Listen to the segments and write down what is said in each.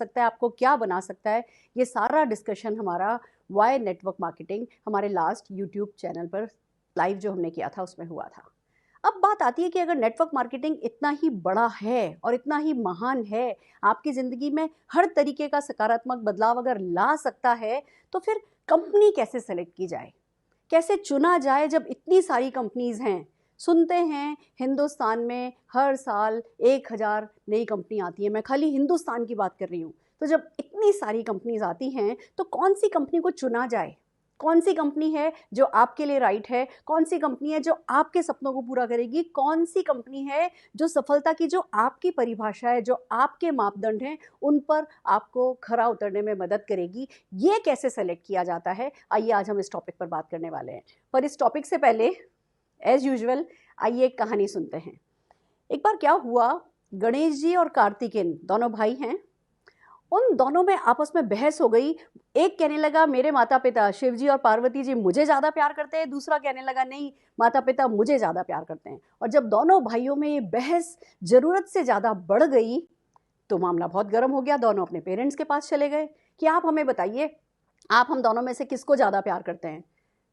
सकता है, आपको क्या बना सकता है, ये सारा डिस्कशन हमारा वाई नेटवर्क मार्केटिंग हमारे लास्ट यूट्यूब चैनल पर लाइव जो हमने किया था उसमें हुआ था। अब बात आती है कि अगर नेटवर्क मार्केटिंग इतना ही बड़ा है और इतना ही महान है, आपकी ज़िंदगी में हर तरीके का सकारात्मक बदलाव अगर ला सकता है, तो फिर कंपनी कैसे सेलेक्ट की जाए, कैसे चुना जाए जब इतनी सारी कंपनीज़ हैं। सुनते हैं हिंदुस्तान में हर साल 1000 नई कंपनी आती है, मैं खाली हिंदुस्तान की बात कर रही हूँ। तो जब इतनी सारी कंपनीज आती हैं तो कौन सी कंपनी को चुना जाए, कौन सी कंपनी है जो आपके लिए राइट है, कौन सी कंपनी है जो आपके सपनों को पूरा करेगी, कौन सी कंपनी है जो सफलता की जो आपकी परिभाषा है, जो आपके मापदंड हैं, उन पर आपको खरा उतरने में मदद करेगी, ये कैसे सेलेक्ट किया जाता है। आइए आज हम इस टॉपिक पर बात करने वाले हैं। पर इस टॉपिक से पहले एज यूजुअल आइए एक कहानी सुनते हैं। एक बार क्या हुआ, गणेश जी और कार्तिकेयन दोनों भाई हैं, उन दोनों में आपस में बहस हो गई। एक कहने लगा मेरे माता पिता शिव जी और पार्वती जी मुझे ज़्यादा प्यार करते हैं, दूसरा कहने लगा नहीं माता पिता मुझे ज़्यादा प्यार करते हैं। और जब दोनों भाइयों में ये बहस ज़रूरत से ज़्यादा बढ़ गई तो मामला बहुत गर्म हो गया। दोनों अपने पेरेंट्स के पास चले गए कि आप हमें बताइए, आप हम दोनों में से किसको ज़्यादा प्यार करते हैं।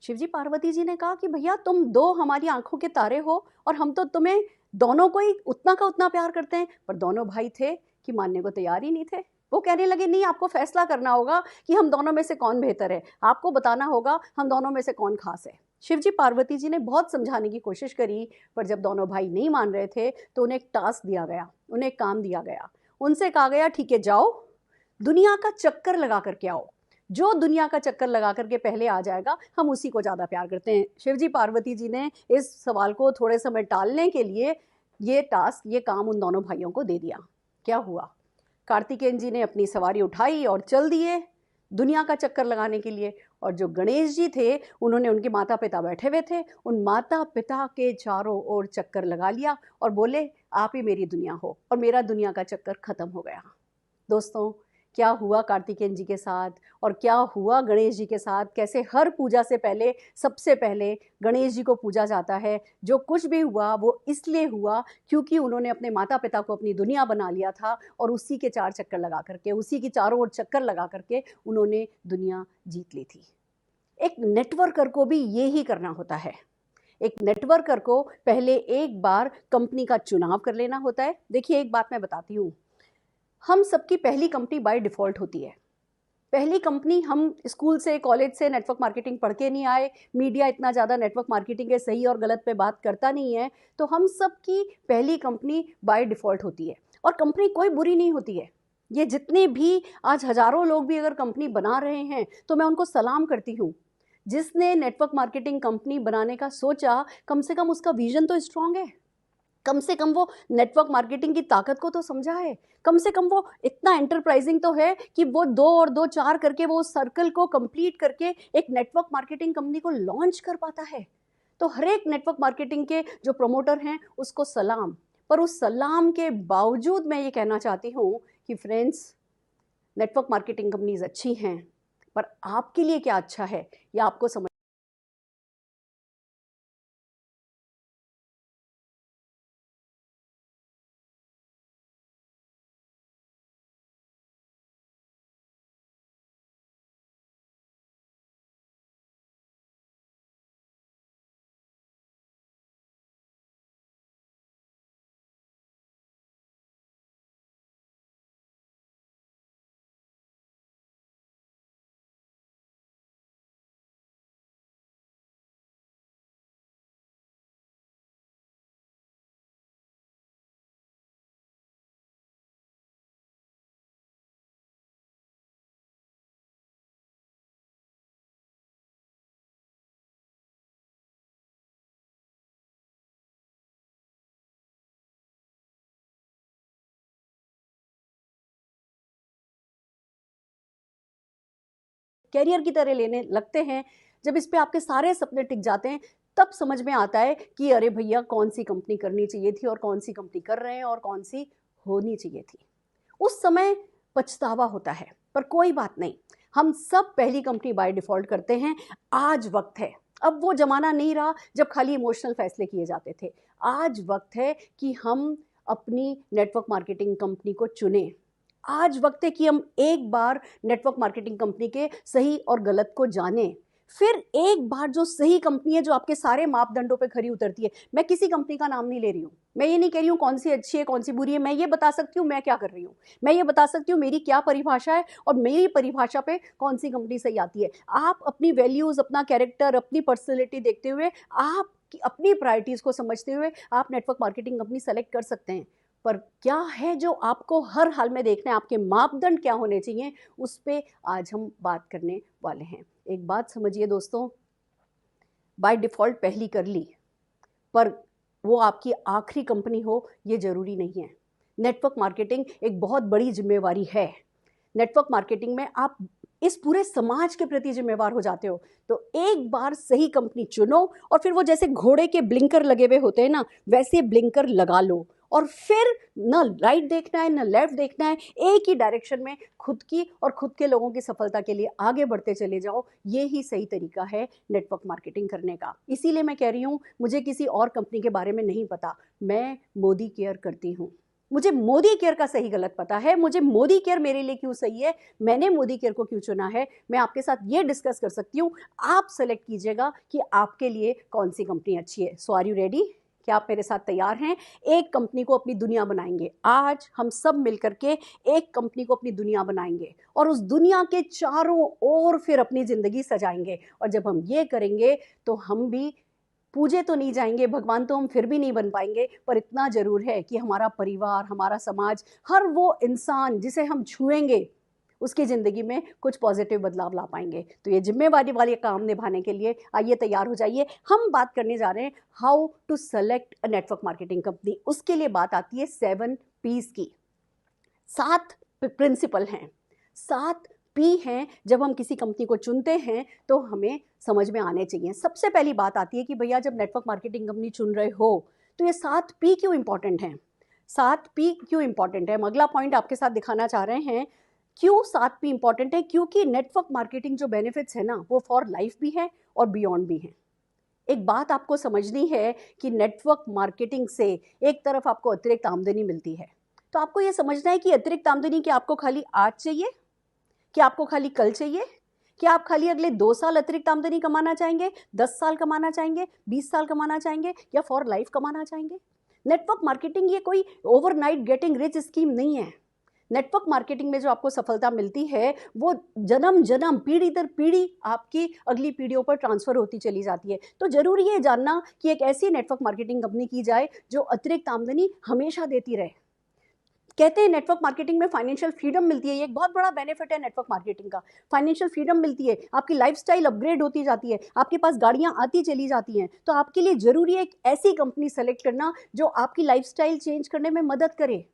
शिवजी पार्वती जी ने कहा कि भैया तुम दो हमारी आंखों के तारे हो और हम तो तुम्हें दोनों को ही उतना का उतना प्यार करते हैं। पर दोनों भाई थे कि मानने को तैयार ही नहीं थे। वो कहने लगे नहीं, आपको फैसला करना होगा कि हम दोनों में से कौन बेहतर है, आपको बताना होगा हम दोनों में से कौन खास है। शिवजी पार्वती जी ने बहुत समझाने की कोशिश करी, पर जब दोनों भाई नहीं मान रहे थे तो उन्हें एक टास्क दिया गया, उन्हें एक काम दिया गया। उनसे कहा गया ठीक है जाओ दुनिया का चक्कर लगा करके आओ, जो दुनिया का चक्कर लगा करके पहले आ जाएगा हम उसी को ज़्यादा प्यार करते हैं। शिवजी पार्वती जी ने इस सवाल को थोड़े समय टालने के लिए ये टास्क, ये काम उन दोनों भाइयों को दे दिया। क्या हुआ, कार्तिकेयन जी ने अपनी सवारी उठाई और चल दिए दुनिया का चक्कर लगाने के लिए। और जो गणेश जी थे उन्होंने, उनके माता पिता बैठे हुए थे, उन माता पिता के चारों ओर चक्कर लगा लिया और बोले आप ही मेरी दुनिया हो, और मेरा दुनिया का चक्कर खत्म हो गया। दोस्तों क्या हुआ कार्तिकेयन जी के साथ और क्या हुआ गणेश जी के साथ, कैसे हर पूजा से पहले सबसे पहले गणेश जी को पूजा जाता है। जो कुछ भी हुआ वो इसलिए हुआ क्योंकि उन्होंने अपने माता पिता को अपनी दुनिया बना लिया था और उसी के चार चक्कर लगा करके, उसी की चारों ओर चक्कर लगा करके उन्होंने दुनिया जीत ली थी। एक नेटवर्कर को भी ये ही करना होता है। एक नेटवर्कर को पहले एक बार कंपनी का चुनाव कर लेना होता है। देखिए एक बात मैं बताती हूँ, हम सबकी पहली कंपनी बाय डिफ़ॉल्ट होती है। पहली कंपनी हम स्कूल से कॉलेज से नेटवर्क मार्केटिंग पढ़ के नहीं आए, मीडिया इतना ज़्यादा नेटवर्क मार्केटिंग के सही और गलत पे बात करता नहीं है, तो हम सबकी पहली कंपनी बाय डिफ़ॉल्ट होती है। और कंपनी कोई बुरी नहीं होती है। ये जितने भी आज हज़ारों लोग भी अगर कंपनी बना रहे हैं तो मैं उनको सलाम करती हूँ। जिसने नेटवर्क मार्केटिंग कंपनी बनाने का सोचा, कम से कम उसका विजन तो स्ट्रांग है, कम से कम वो नेटवर्क मार्केटिंग की ताकत को तो समझा है, कम से कम वो इतना एंटरप्राइजिंग तो है कि वो 2 और 2 4 करके वो सर्कल को कंप्लीट करके एक नेटवर्क मार्केटिंग कंपनी को लॉन्च कर पाता है। तो हर एक नेटवर्क मार्केटिंग के जो प्रमोटर हैं उसको सलाम। पर उस सलाम के बावजूद मैं ये कहना चाहती हूँ कि फ्रेंड्स, नेटवर्क मार्केटिंग कंपनीज अच्छी हैं, पर आपके लिए क्या अच्छा है ये आपको समझ। कैरियर की तरह लेने लगते हैं। जब इस पे आपके सारे सपने टिक जाते हैं तब समझ में आता है कि अरे भैया कौन सी कंपनी करनी चाहिए थी और कौन सी कंपनी कर रहे हैं और कौन सी होनी चाहिए थी। उस समय पछतावा होता है, पर कोई बात नहीं, हम सब पहली कंपनी बाय डिफ़ॉल्ट करते हैं। आज वक्त है, अब वो ज़माना नहीं रहा जब खाली इमोशनल फैसले किए जाते थे। आज वक्त है कि हम अपनी नेटवर्क मार्केटिंग कंपनी को चुनें। आज वक्त है कि हम एक बार नेटवर्क मार्केटिंग कंपनी के सही और गलत को जानें। फिर एक बार जो सही कंपनी है, जो आपके सारे मापदंडों पे खरी उतरती है, मैं किसी कंपनी का नाम नहीं ले रही हूँ, मैं ये नहीं कह रही हूँ कौन सी अच्छी है कौन सी बुरी है, मैं ये बता सकती हूँ मैं क्या कर रही हूँ, मैं ये बता सकती हूँ मेरी क्या परिभाषा है और मेरी परिभाषा पे कौन सी कंपनी सही आती है। आप अपनी वैल्यूज़, अपना कैरेक्टर, अपनी पर्सनैलिटी देखते हुए, आप अपनी प्रायोरिटीज़ को समझते हुए आप नेटवर्क मार्केटिंग कंपनी सेलेक्ट कर सकते हैं। पर क्या है जो आपको हर हाल में देखना है, आपके मापदंड क्या होने चाहिए, उस पर आज हम बात करने वाले हैं। एक बात समझिए दोस्तों, बाय डिफ़ॉल्ट पहली कर ली, पर वो आपकी आखिरी कंपनी हो ये ज़रूरी नहीं है। नेटवर्क मार्केटिंग एक बहुत बड़ी जिम्मेवारी है। नेटवर्क मार्केटिंग में आप इस पूरे समाज के प्रति जिम्मेवार हो जाते हो। तो एक बार सही कंपनी चुनो और फिर वो जैसे घोड़े के ब्लिंकर लगे हुए होते हैं ना, वैसे ब्लिंकर लगा लो और फिर ना राइट देखना है ना लेफ्ट देखना है, एक ही डायरेक्शन में खुद की और खुद के लोगों की सफलता के लिए आगे बढ़ते चले जाओ। ये ही सही तरीका है नेटवर्क मार्केटिंग करने का। इसीलिए मैं कह रही हूँ, मुझे किसी और कंपनी के बारे में नहीं पता, मैं मोदी केयर करती हूँ। मुझे मोदी केयर का सही गलत पता है, मुझे मोदी केयर मेरे लिए क्यों सही है, मैंने मोदी केयर को क्यों चुना है, मैं आपके साथ ये डिस्कस कर सकती हूँ। आप सेलेक्ट कीजिएगा कि आपके लिए कौन सी कंपनी अच्छी है। सो आर यू रेडी? क्या आप मेरे साथ तैयार हैं? एक कंपनी को अपनी दुनिया बनाएंगे। आज हम सब मिलकर के एक कंपनी को अपनी दुनिया बनाएंगे और उस दुनिया के चारों ओर फिर अपनी ज़िंदगी सजाएंगे। और जब हम ये करेंगे तो हम भी पूजे तो नहीं जाएंगे, भगवान तो हम फिर भी नहीं बन पाएंगे, पर इतना ज़रूर है कि हमारा परिवार, हमारा समाज, हर वो इंसान जिसे हम छुएंगे उसकी ज़िंदगी में कुछ पॉजिटिव बदलाव ला पाएंगे। तो ये जिम्मेवारी वाले काम निभाने के लिए आइए तैयार हो जाइए। हम बात करने जा रहे हैं how to select a network marketing company. उसके लिए बात आती है 7 P's की। 7 प्रिंसिपल हैं, 7 P हैं। जब हम किसी कंपनी को चुनते हैं तो हमें समझ में आने चाहिए। सबसे पहली बात आती है कि भैया जब नेटवर्क मार्केटिंग कंपनी चुन रहे हो तो ये 7 P क्यों इंपॉर्टेंट हैं? 7 P क्यों इंपॉर्टेंट है? हम अगला पॉइंट आपके साथ दिखाना चाह रहे हैं। क्यों 7 P इंपॉर्टेंट है? क्योंकि नेटवर्क मार्केटिंग जो बेनिफिट्स है ना, वो फॉर लाइफ भी है और बियॉन्ड भी है। एक बात आपको समझनी है कि नेटवर्क मार्केटिंग से एक तरफ आपको अतिरिक्त आमदनी मिलती है, तो आपको ये समझना है कि अतिरिक्त आमदनी क्या आपको खाली आज चाहिए, क्या आपको खाली कल चाहिए, क्या आप खाली अगले 2 साल अतिरिक्त आमदनी कमाना चाहेंगे, 10 साल कमाना चाहेंगे, 20 साल कमाना चाहेंगे, या फॉर लाइफ कमाना चाहेंगे? नेटवर्क मार्केटिंग ये कोई ओवरनाइट गेटिंग रिच स्कीम नहीं है। नेटवर्क मार्केटिंग में जो आपको सफलता मिलती है वो जन्म जन्म, पीढ़ी दर पीढ़ी आपकी अगली पीढ़ियों पर ट्रांसफ़र होती चली जाती है। तो ज़रूरी है जानना कि एक ऐसी नेटवर्क मार्केटिंग कंपनी की जाए जो अतिरिक्त आमदनी हमेशा देती रहे। कहते हैं नेटवर्क मार्केटिंग में फाइनेंशियल फ्रीडम मिलती है, ये एक बहुत बड़ा बेनिफिट है नेटवर्क मार्केटिंग का। फाइनेंशियल फ्रीडम मिलती है, आपकी लाइफस्टाइल अपग्रेड होती जाती है, आपके पास गाड़ियाँ आती चली जाती हैं। तो आपके लिए ज़रूरी है एक ऐसी कंपनी सेलेक्ट करना जो आपकी लाइफस्टाइल चेंज करने में मदद करे,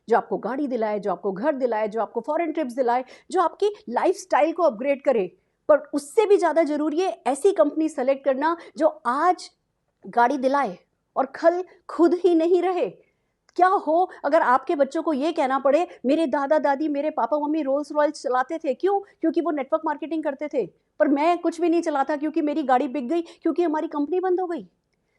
जो आपको गाड़ी दिलाए, जो आपको घर दिलाए, जो आपको फॉरेन ट्रिप्स दिलाए, जो आपकी लाइफस्टाइल को अपग्रेड करे। पर उससे भी ज़्यादा ज़रूरी है ऐसी कंपनी सेलेक्ट करना जो आज गाड़ी दिलाए और कल खुद ही नहीं रहे। क्या हो अगर आपके बच्चों को ये कहना पड़े मेरे दादा दादी, मेरे पापा मम्मी रोल्स रॉयल्स चलाते थे, क्यों? क्योंकि वो नेटवर्क मार्केटिंग करते थे, पर मैं कुछ भी नहीं चलाता क्योंकि मेरी गाड़ी बिक गई, क्योंकि हमारी कंपनी बंद हो गई।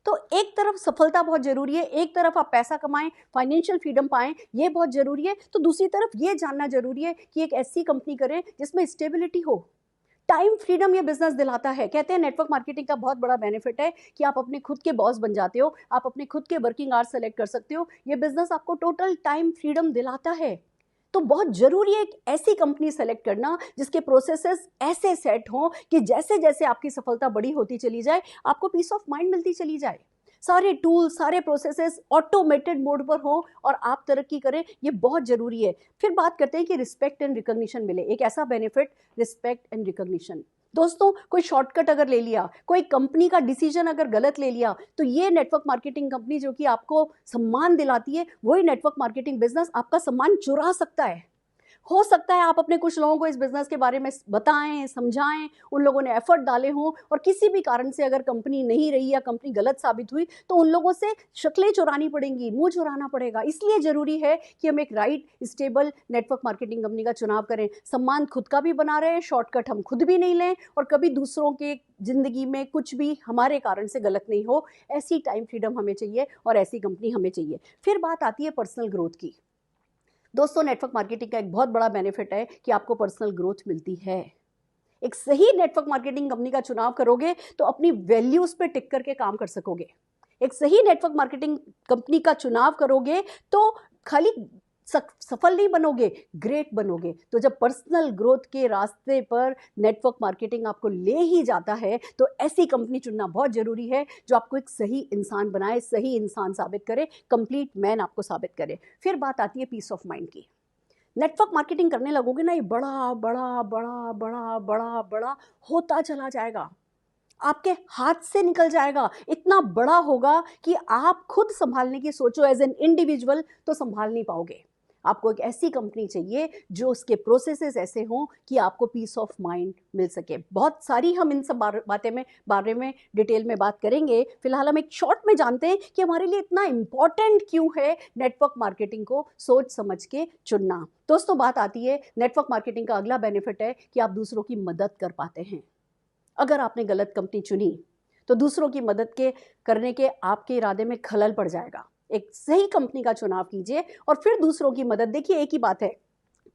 तो एक तरफ सफलता बहुत ज़रूरी है, एक तरफ आप पैसा कमाएं, फाइनेंशियल फ्रीडम पाएं, ये बहुत ज़रूरी है। तो दूसरी तरफ ये जानना ज़रूरी है कि एक ऐसी कंपनी करें जिसमें स्टेबिलिटी हो। टाइम फ्रीडम ये बिजनेस दिलाता है। कहते हैं नेटवर्क मार्केटिंग का बहुत बड़ा बेनिफिट है कि आप अपने खुद के बॉस बन जाते हो, आप अपने खुद के वर्किंग आवर्स सेलेक्ट कर सकते हो। ये बिजनेस आपको टोटल टाइम फ्रीडम दिलाता है। तो बहुत जरूरी है एक ऐसी कंपनी सेलेक्ट करना जिसके प्रोसेसेस ऐसे सेट हों कि जैसे जैसे आपकी सफलता बड़ी होती चली जाए, आपको पीस ऑफ माइंड मिलती चली जाए, सारे टूल, सारे प्रोसेसेस ऑटोमेटेड मोड पर हो और आप तरक्की करें। ये बहुत ज़रूरी है। फिर बात करते हैं कि रिस्पेक्ट एंड रिकॉग्निशन मिले। एक ऐसा बेनिफिट, रिस्पेक्ट एंड रिकॉग्निशन। दोस्तों, कोई शॉर्टकट अगर ले लिया, कोई कंपनी का डिसीजन अगर गलत ले लिया, तो ये नेटवर्क मार्केटिंग कंपनी जो कि आपको सम्मान दिलाती है, वही नेटवर्क मार्केटिंग बिजनेस आपका सम्मान चुरा सकता है। हो सकता है आप अपने कुछ लोगों को इस बिजनेस के बारे में बताएं, समझाएं, उन लोगों ने एफर्ट डाले हों और किसी भी कारण से अगर कंपनी नहीं रही या कंपनी गलत साबित हुई तो उन लोगों से शक्लें चुरानी पड़ेंगी, मुंह चुराना पड़ेगा। इसलिए ज़रूरी है कि हम एक right stable network marketing company का चुनाव करें। सम्मान खुद का भी बना रहे, शॉर्टकट हम खुद भी नहीं लें और कभी दूसरों के ज़िंदगी में कुछ भी हमारे कारण से गलत नहीं हो। ऐसी टाइम फ्रीडम हमें चाहिए और ऐसी कंपनी हमें चाहिए। फिर बात आती है पर्सनल ग्रोथ की। दोस्तों, नेटवर्क मार्केटिंग का एक बहुत बड़ा बेनिफिट है कि आपको पर्सनल ग्रोथ मिलती है। एक सही नेटवर्क मार्केटिंग कंपनी का चुनाव करोगे तो अपनी वैल्यूज पे टिक करके काम कर सकोगे। एक सही नेटवर्क मार्केटिंग कंपनी का चुनाव करोगे तो खाली सफल नहीं बनोगे, ग्रेट बनोगे। तो जब पर्सनल ग्रोथ के रास्ते पर नेटवर्क मार्केटिंग आपको ले ही जाता है तो ऐसी कंपनी चुनना बहुत जरूरी है जो आपको एक सही इंसान बनाए, सही इंसान साबित करे, कंप्लीट मैन आपको साबित करे। फिर बात आती है पीस ऑफ माइंड की। नेटवर्क मार्केटिंग करने लगोगे ना, ये बड़ा बड़ा बड़ा बड़ा बड़ा बड़ा होता चला जाएगा, आपके हाथ से निकल जाएगा, इतना बड़ा होगा कि आप खुद संभालने की सोचो एज एन इंडिविजुअल तो संभाल नहीं पाओगे। आपको एक ऐसी कंपनी चाहिए जो उसके प्रोसेसेस ऐसे हों कि आपको पीस ऑफ माइंड मिल सके। बहुत सारी हम इन सब बारे में डिटेल में बात करेंगे। फिलहाल हम एक शॉर्ट में जानते हैं कि हमारे लिए इतना इंपॉर्टेंट क्यों है नेटवर्क मार्केटिंग को सोच समझ के चुनना। दोस्तों, बात आती है नेटवर्क मार्केटिंग का अगला बेनिफिट है कि आप दूसरों की मदद कर पाते हैं। अगर आपने गलत कंपनी चुनी तो दूसरों की मदद करने के आपके इरादे में खलल पड़ जाएगा। एक सही कंपनी का चुनाव कीजिए और फिर दूसरों की मदद। देखिए, एक ही बात है,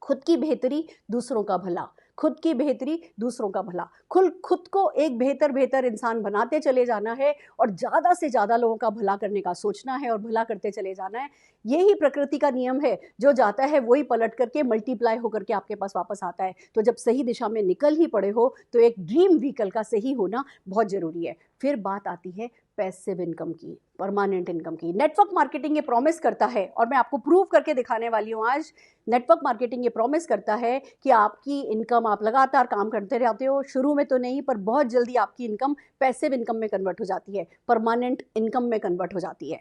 खुद की बेहतरी दूसरों का भला, खुद की बेहतरी दूसरों का भला। खुद को एक बेहतर इंसान बनाते चले जाना है और ज़्यादा से ज़्यादा लोगों का भला करने का सोचना है और भला करते चले जाना है। यही प्रकृति का नियम है, जो जाता है वही पलट करके मल्टीप्लाई होकर के आपके पास वापस आता है। तो जब सही दिशा में निकल ही पड़े हो तो एक ड्रीम व्हीकल का सही होना बहुत ज़रूरी है। फिर बात आती है पैसिव इनकम की, परमानेंट इनकम की। नेटवर्क मार्केटिंग ये प्रॉमिस करता है और मैं आपको प्रूव करके दिखाने वाली हूँ आज। नेटवर्क मार्केटिंग ये प्रॉमिस करता है कि आपकी इनकम, आप लगातार काम करते रहते हो, शुरू में तो नहीं पर बहुत जल्दी आपकी इनकम पैसिव इनकम में कन्वर्ट हो जाती है, परमानेंट इनकम में कन्वर्ट हो जाती है।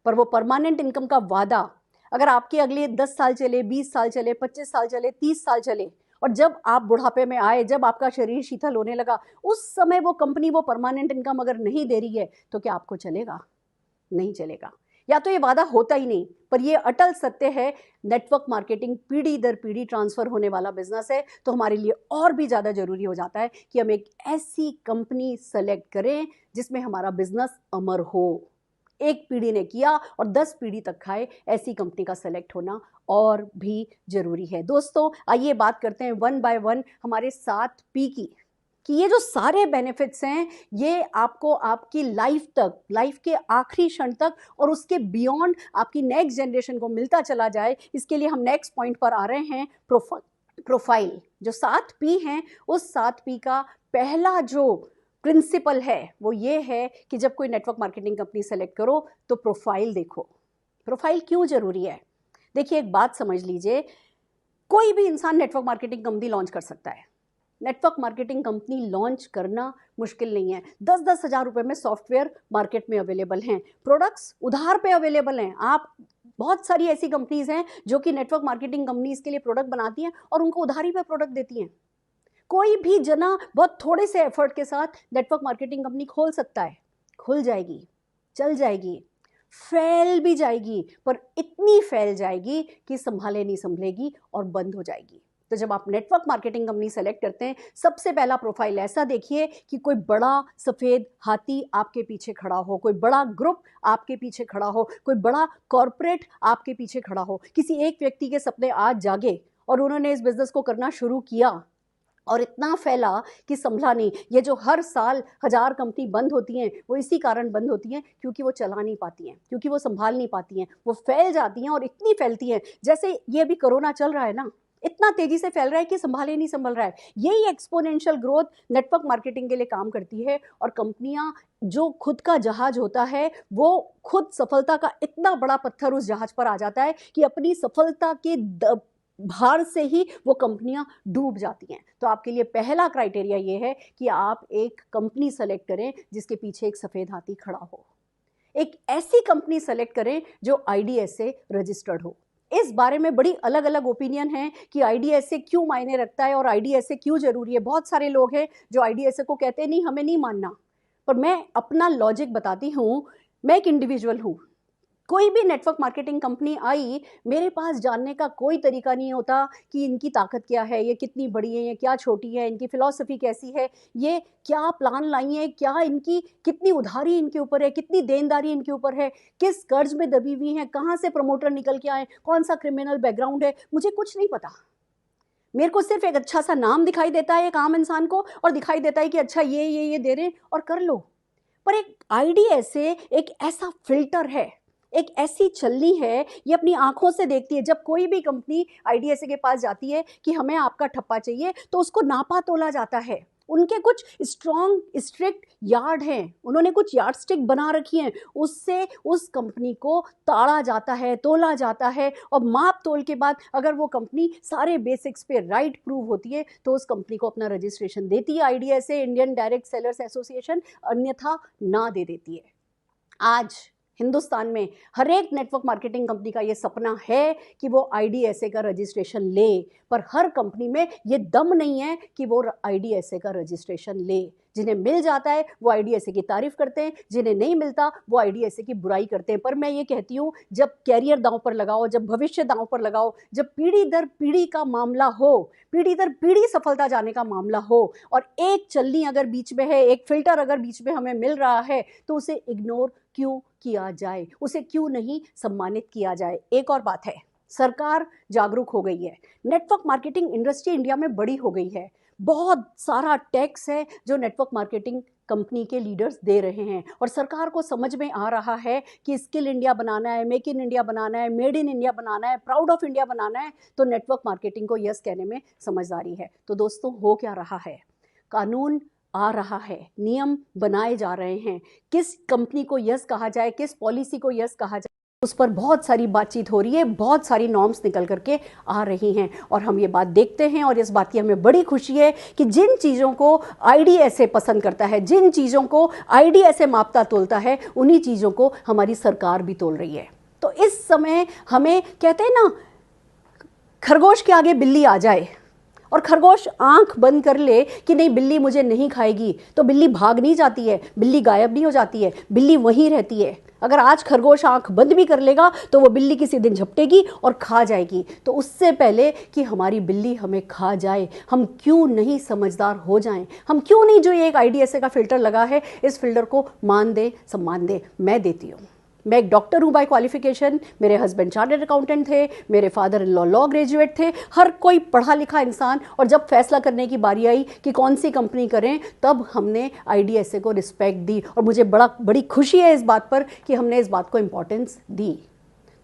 पर वो परमानेंट इनकम का वादा अगर आपके अगले 10 साल चले, 20 साल चले, 25 साल चले, 30 साल चले और जब आप बुढ़ापे में आए, जब आपका शरीर शिथिल होने लगा, उस समय वो कंपनी वो परमानेंट इनकम अगर नहीं दे रही है तो क्या आपको चलेगा? नहीं चलेगा। या तो ये वादा होता ही नहीं। पर ये अटल सत्य है, नेटवर्क मार्केटिंग पीढ़ी दर पीढ़ी ट्रांसफर होने वाला बिजनेस है। तो हमारे लिए और भी ज़्यादा जरूरी हो जाता है कि हम एक ऐसी कंपनी सेलेक्ट करें जिसमें हमारा बिजनेस अमर हो। एक पीढ़ी ने किया और 10 पीढ़ी तक खाए, ऐसी कंपनी का सेलेक्ट होना और भी जरूरी है। दोस्तों, आइए बात करते हैं वन बाय वन हमारे 7 पी की, कि ये जो सारे बेनिफिट्स हैं ये आपको आपकी लाइफ तक, लाइफ के आखिरी क्षण तक और उसके बियॉन्ड आपकी नेक्स्ट जनरेशन को मिलता चला जाए। इसके लिए हम नेक्स्ट पॉइंट पर आ रहे हैं, प्रोफाइल। जो 7 पी हैं, उस 7 पी का पहला जो प्रिंसिपल है वो ये है कि जब कोई नेटवर्क मार्केटिंग कंपनी सेलेक्ट करो तो प्रोफाइल देखो। प्रोफाइल क्यों जरूरी है? देखिए, एक बात समझ लीजिए, कोई भी इंसान नेटवर्क मार्केटिंग कंपनी लॉन्च कर सकता है। नेटवर्क मार्केटिंग कंपनी लॉन्च करना मुश्किल नहीं है। 10-10 हज़ार रुपए में सॉफ्टवेयर मार्केट में अवेलेबल हैं, प्रोडक्ट्स उधार पे अवेलेबल हैं। आप बहुत सारी ऐसी कंपनीज हैं जो कि नेटवर्क मार्केटिंग कंपनीज के लिए प्रोडक्ट बनाती हैं और उनको उधारी पे प्रोडक्ट देती हैं। कोई भी जना बहुत थोड़े से एफर्ट के साथ नेटवर्क मार्केटिंग कंपनी खोल सकता है। खुल जाएगी, चल जाएगी, फैल भी जाएगी, पर इतनी फैल जाएगी कि संभाले नहीं संभलेगी और बंद हो जाएगी। तो जब आप नेटवर्क मार्केटिंग कंपनी सेलेक्ट करते हैं, सबसे पहला प्रोफाइल ऐसा देखिए कि कोई बड़ा सफेद हाथी आपके पीछे खड़ा हो, कोई बड़ा ग्रुप आपके पीछे खड़ा हो, कोई बड़ा कॉर्पोरेट आपके पीछे खड़ा हो। किसी एक व्यक्ति के सपने आज जागे और उन्होंने इस बिजनेस को करना शुरू किया और इतना फैला कि संभला नहीं। ये जो हर साल 1000 कंपनी बंद होती हैं, वो इसी कारण बंद होती हैं क्योंकि वो चला नहीं पाती हैं, क्योंकि वो संभाल नहीं पाती हैं। वो फैल जाती हैं और इतनी फैलती हैं, जैसे ये अभी कोरोना चल रहा है ना, इतना तेजी से फैल रहा है कि संभाले नहीं संभल रहा है। यही एक्सपोनेंशियल ग्रोथ नेटवर्क मार्केटिंग के लिए काम करती है। और कंपनियां, जो खुद का जहाज होता है, वो खुद सफलता का इतना बड़ा पत्थर उस जहाज पर आ जाता है कि अपनी सफलता के भार से ही वो कंपनियां डूब जाती हैं। तो आपके लिए पहला क्राइटेरिया ये है कि आप एक कंपनी सेलेक्ट करें जिसके पीछे एक सफेद हाथी खड़ा हो। एक ऐसी कंपनी सेलेक्ट करें जो IDS से रजिस्टर्ड हो। इस बारे में बड़ी अलग अलग ओपिनियन है कि IDS से क्यों मायने रखता है और IDS से क्यों जरूरी है। बहुत सारे लोग हैं जो IDS को कहते हैं नहीं, हमें नहीं मानना। पर मैं अपना लॉजिक बताती हूँ। मैं एक इंडिविजुअल हूँ, कोई भी नेटवर्क मार्केटिंग कंपनी आई, मेरे पास जानने का कोई तरीका नहीं होता कि इनकी ताकत क्या है, ये कितनी बड़ी है, ये क्या छोटी है, इनकी फिलॉसफी कैसी है, ये क्या प्लान लाई है, क्या इनकी कितनी उधारी इनके ऊपर है, कितनी देनदारी इनके ऊपर है, किस कर्ज में दबी हुई हैं, कहाँ से प्रमोटर निकल के आए, कौन सा क्रिमिनल बैकग्राउंड है, मुझे कुछ नहीं पता। मेरे को सिर्फ एक अच्छा सा नाम दिखाई देता है एक आम इंसान को, और दिखाई देता है कि अच्छा ये दे रहे हैं और कर लो। पर एक आईडीएसए एक ऐसा फिल्टर है, एक ऐसी छलनी है, ये अपनी आंखों से देखती है। जब कोई भी कंपनी आईडीएसए के पास जाती है कि हमें आपका ठप्पा चाहिए, तो उसको नापा तोला जाता है। उनके कुछ स्ट्रॉन्ग स्ट्रिक्ट यार्ड हैं, उन्होंने कुछ यार्ड स्टिक बना रखी हैं, उससे उस कंपनी को ताड़ा जाता है, तोला जाता है, और माप तोल के बाद अगर वो कंपनी सारे बेसिक्स पे राइट प्रूव होती है तो उस कंपनी को अपना रजिस्ट्रेशन देती है IDSA, Indian direct sellers association, अन्यथा ना दे देती है। आज हिंदुस्तान में हर एक नेटवर्क मार्केटिंग कंपनी का ये सपना है कि वो आईडीएसए का रजिस्ट्रेशन ले, पर हर कंपनी में ये दम नहीं है कि वो आईडीएसए का रजिस्ट्रेशन ले। जिन्हें मिल जाता है वो आईडीएसए की तारीफ करते हैं, जिन्हें नहीं मिलता वो आईडीएसए की बुराई करते हैं। पर मैं ये कहती हूँ, जब कैरियर दांव पर लगाओ, जब भविष्य दांव पर लगाओ, जब पीढ़ी दर पीढ़ी का मामला हो, पीढ़ी दर पीढ़ी सफलता जाने का मामला हो, और एक चलनी अगर बीच में है, एक फिल्टर अगर बीच में हमें मिल रहा है, तो उसे इग्नोर क्यों किया जाए, उसे क्यों नहीं सम्मानित किया जाए। एक और बात है, सरकार जागरूक हो गई है, नेटवर्क मार्केटिंग इंडस्ट्री इंडिया में बड़ी हो गई है, बहुत सारा टैक्स है जो नेटवर्क मार्केटिंग कंपनी के लीडर्स दे रहे हैं, और सरकार को समझ में आ रहा है कि स्किल इंडिया बनाना है, मेक इन इंडिया बनाना है, मेड इन इंडिया बनाना है, प्राउड ऑफ इंडिया बनाना है, तो नेटवर्क मार्केटिंग को यस कहने में समझदारी है। तो दोस्तों, हो क्या रहा है, कानून आ रहा है, नियम बनाए जा रहे हैं, किस कंपनी को यस कहा जाए, किस पॉलिसी को यस कहा जाए, उस पर बहुत सारी बातचीत हो रही है, बहुत सारी नॉर्म्स निकल करके आ रही हैं, और हम ये बात देखते हैं, और इस बात की हमें बड़ी खुशी है कि जिन चीज़ों को आईडीएसए पसंद करता है, जिन चीज़ों को आईडीएसए मापता तोलता है, उन्हीं चीज़ों को हमारी सरकार भी तोल रही है। तो इस समय हमें कहते हैं ना, खरगोश के आगे बिल्ली आ जाए और खरगोश आंख बंद कर ले कि नहीं बिल्ली मुझे नहीं खाएगी, तो बिल्ली भाग नहीं जाती है, बिल्ली गायब नहीं हो जाती है, बिल्ली वहीं रहती है। अगर आज खरगोश आंख बंद भी कर लेगा तो वो बिल्ली किसी दिन झपटेगी और खा जाएगी। तो उससे पहले कि हमारी बिल्ली हमें खा जाए, हम क्यों नहीं समझदार हो जाएं, हम क्यों नहीं जो ये एक आईडीएसए का फिल्टर लगा है, इस फिल्टर को मान दे, सम्मान दे। मैं देती हूँ। मैं एक डॉक्टर हूँ बाय क्वालिफिकेशन, मेरे हस्बैंड चार्टर्ड अकाउंटेंट थे, मेरे फादर इन लॉ ग्रेजुएट थे, हर कोई पढ़ा लिखा इंसान। और जब फैसला करने की बारी आई कि कौन सी कंपनी करें, तब हमने आईडीएसए को रिस्पेक्ट दी, और मुझे बड़ी खुशी है इस बात पर कि हमने इस बात को इम्पोर्टेंस दी।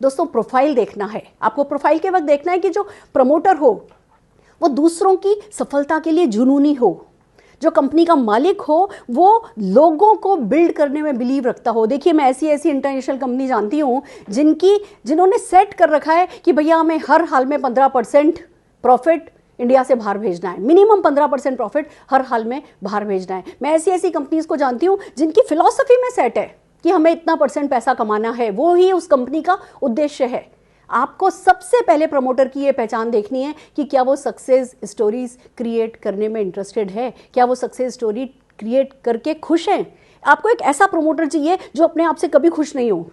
दोस्तों, प्रोफाइल देखना है आपको, प्रोफाइल के वक्त देखना है कि जो प्रमोटर हो वो दूसरों की सफलता के लिए जुनूनी हो, जो कंपनी का मालिक हो वो लोगों को बिल्ड करने में बिलीव रखता हो। देखिए, मैं ऐसी इंटरनेशनल कंपनी जानती हूँ जिन्होंने सेट कर रखा है कि भैया हमें हर हाल में 15% प्रॉफिट इंडिया से बाहर भेजना है, मिनिमम 15% प्रॉफिट हर हाल में बाहर भेजना है। मैं ऐसी कंपनीज को जानती हूँ जिनकी फिलॉसफी में सेट है कि हमें इतना % पैसा कमाना है, वो ही उस कंपनी का उद्देश्य है। आपको सबसे पहले प्रमोटर की ये पहचान देखनी है कि क्या वो सक्सेस स्टोरीज क्रिएट करने में इंटरेस्टेड है, क्या वो सक्सेस स्टोरी क्रिएट करके खुश हैं। आपको एक ऐसा प्रमोटर चाहिए जो अपने आप से कभी खुश नहीं हो।